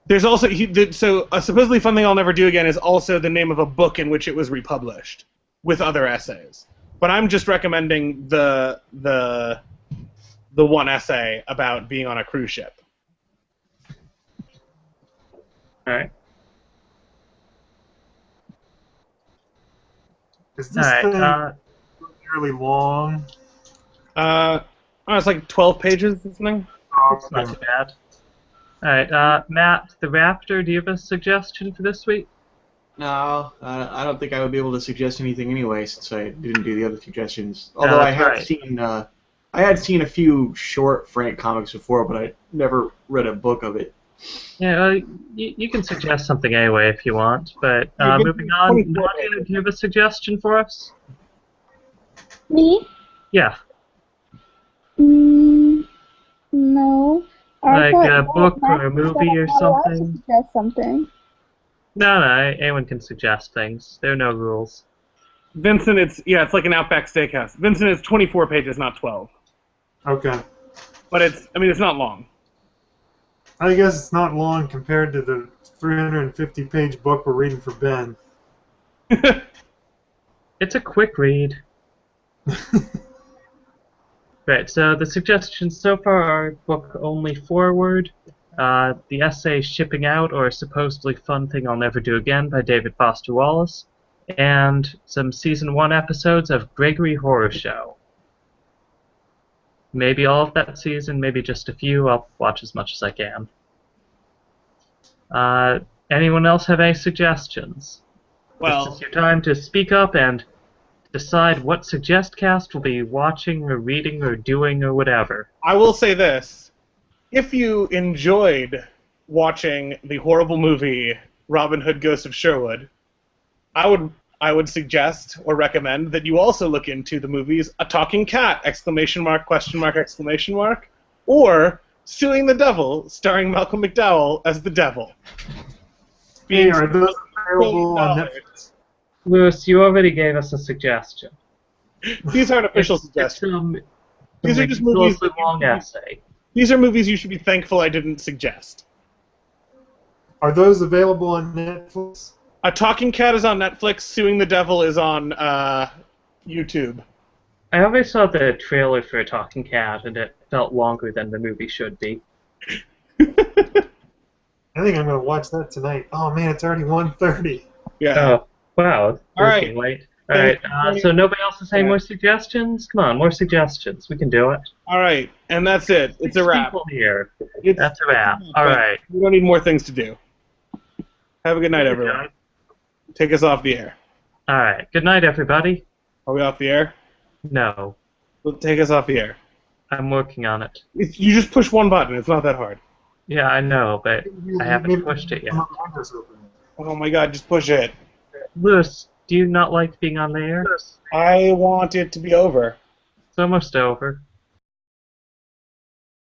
There's also so a supposedly fun thing I'll never do again is also the name of a book in which it was republished with other essays. But I'm just recommending the one essay about being on a cruise ship. All right. Is this thing really long? It's like 12 pages or something. It's not too bad. Alright, Matt, the Raptor, do you have a suggestion for this week? No, I don't think I would be able to suggest anything anyway, since I didn't do the other suggestions. Although I had seen a few short Frank comics before, but I never read a book of it. Yeah, you can suggest something anyway if you want, but moving on, Nadia, do you have a suggestion for us? Me? Yeah. No. Like a book or a movie or something? Suggest something. No, anyone can suggest things. There are no rules. Vincent, it's like an Outback Steakhouse. Vincent, it's 24 pages, not 12. Okay. But it's not long. I guess it's not long compared to the 350-page book we're reading for Ben. It's a quick read. Right, so the suggestions so far are book only forward, the essay Shipping Out, or a supposedly fun thing I'll never do again by David Foster Wallace, and some season 1 episodes of Gregory Horror Show. Maybe all of that season, maybe just a few. I'll watch as much as I can. Anyone else have any suggestions? Well, this is your time to speak up and decide what SuggestCast will be watching or reading or doing or whatever. I will say this. If you enjoyed watching the horrible movie Robin Hood Ghost of Sherwood, I would suggest or recommend that you also look into the movies A Talking Cat! ! Or Suing the Devil, starring Malcolm McDowell as the devil. Hey, are those available on Netflix? Lewis, you already gave us a suggestion. These aren't official suggestions. These are just movies. Long essay. These are movies you should be thankful I didn't suggest. Are those available on Netflix? A Talking Cat is on Netflix. Suing the Devil is on YouTube. I always saw the trailer for A Talking Cat, and it felt longer than the movie should be. I think I'm going to watch that tonight. Oh, man, it's already 1:30. Yeah. Oh, wow. All right. Late. All right. So nobody else has any more suggestions? Come on, more suggestions. We can do it. All right, and that's it. It's a wrap. Here. That's a wrap. All right. We don't need more things to do. Have a good night, everyone. Take us off the air. All right. Good night, everybody. Are we off the air? No. Well, take us off the air. I'm working on it. You just push one button. It's not that hard. Yeah, I know, but I haven't pushed it yet. Oh my god, just push it. Lewis, do you not like being on the air? I want it to be over. It's almost over.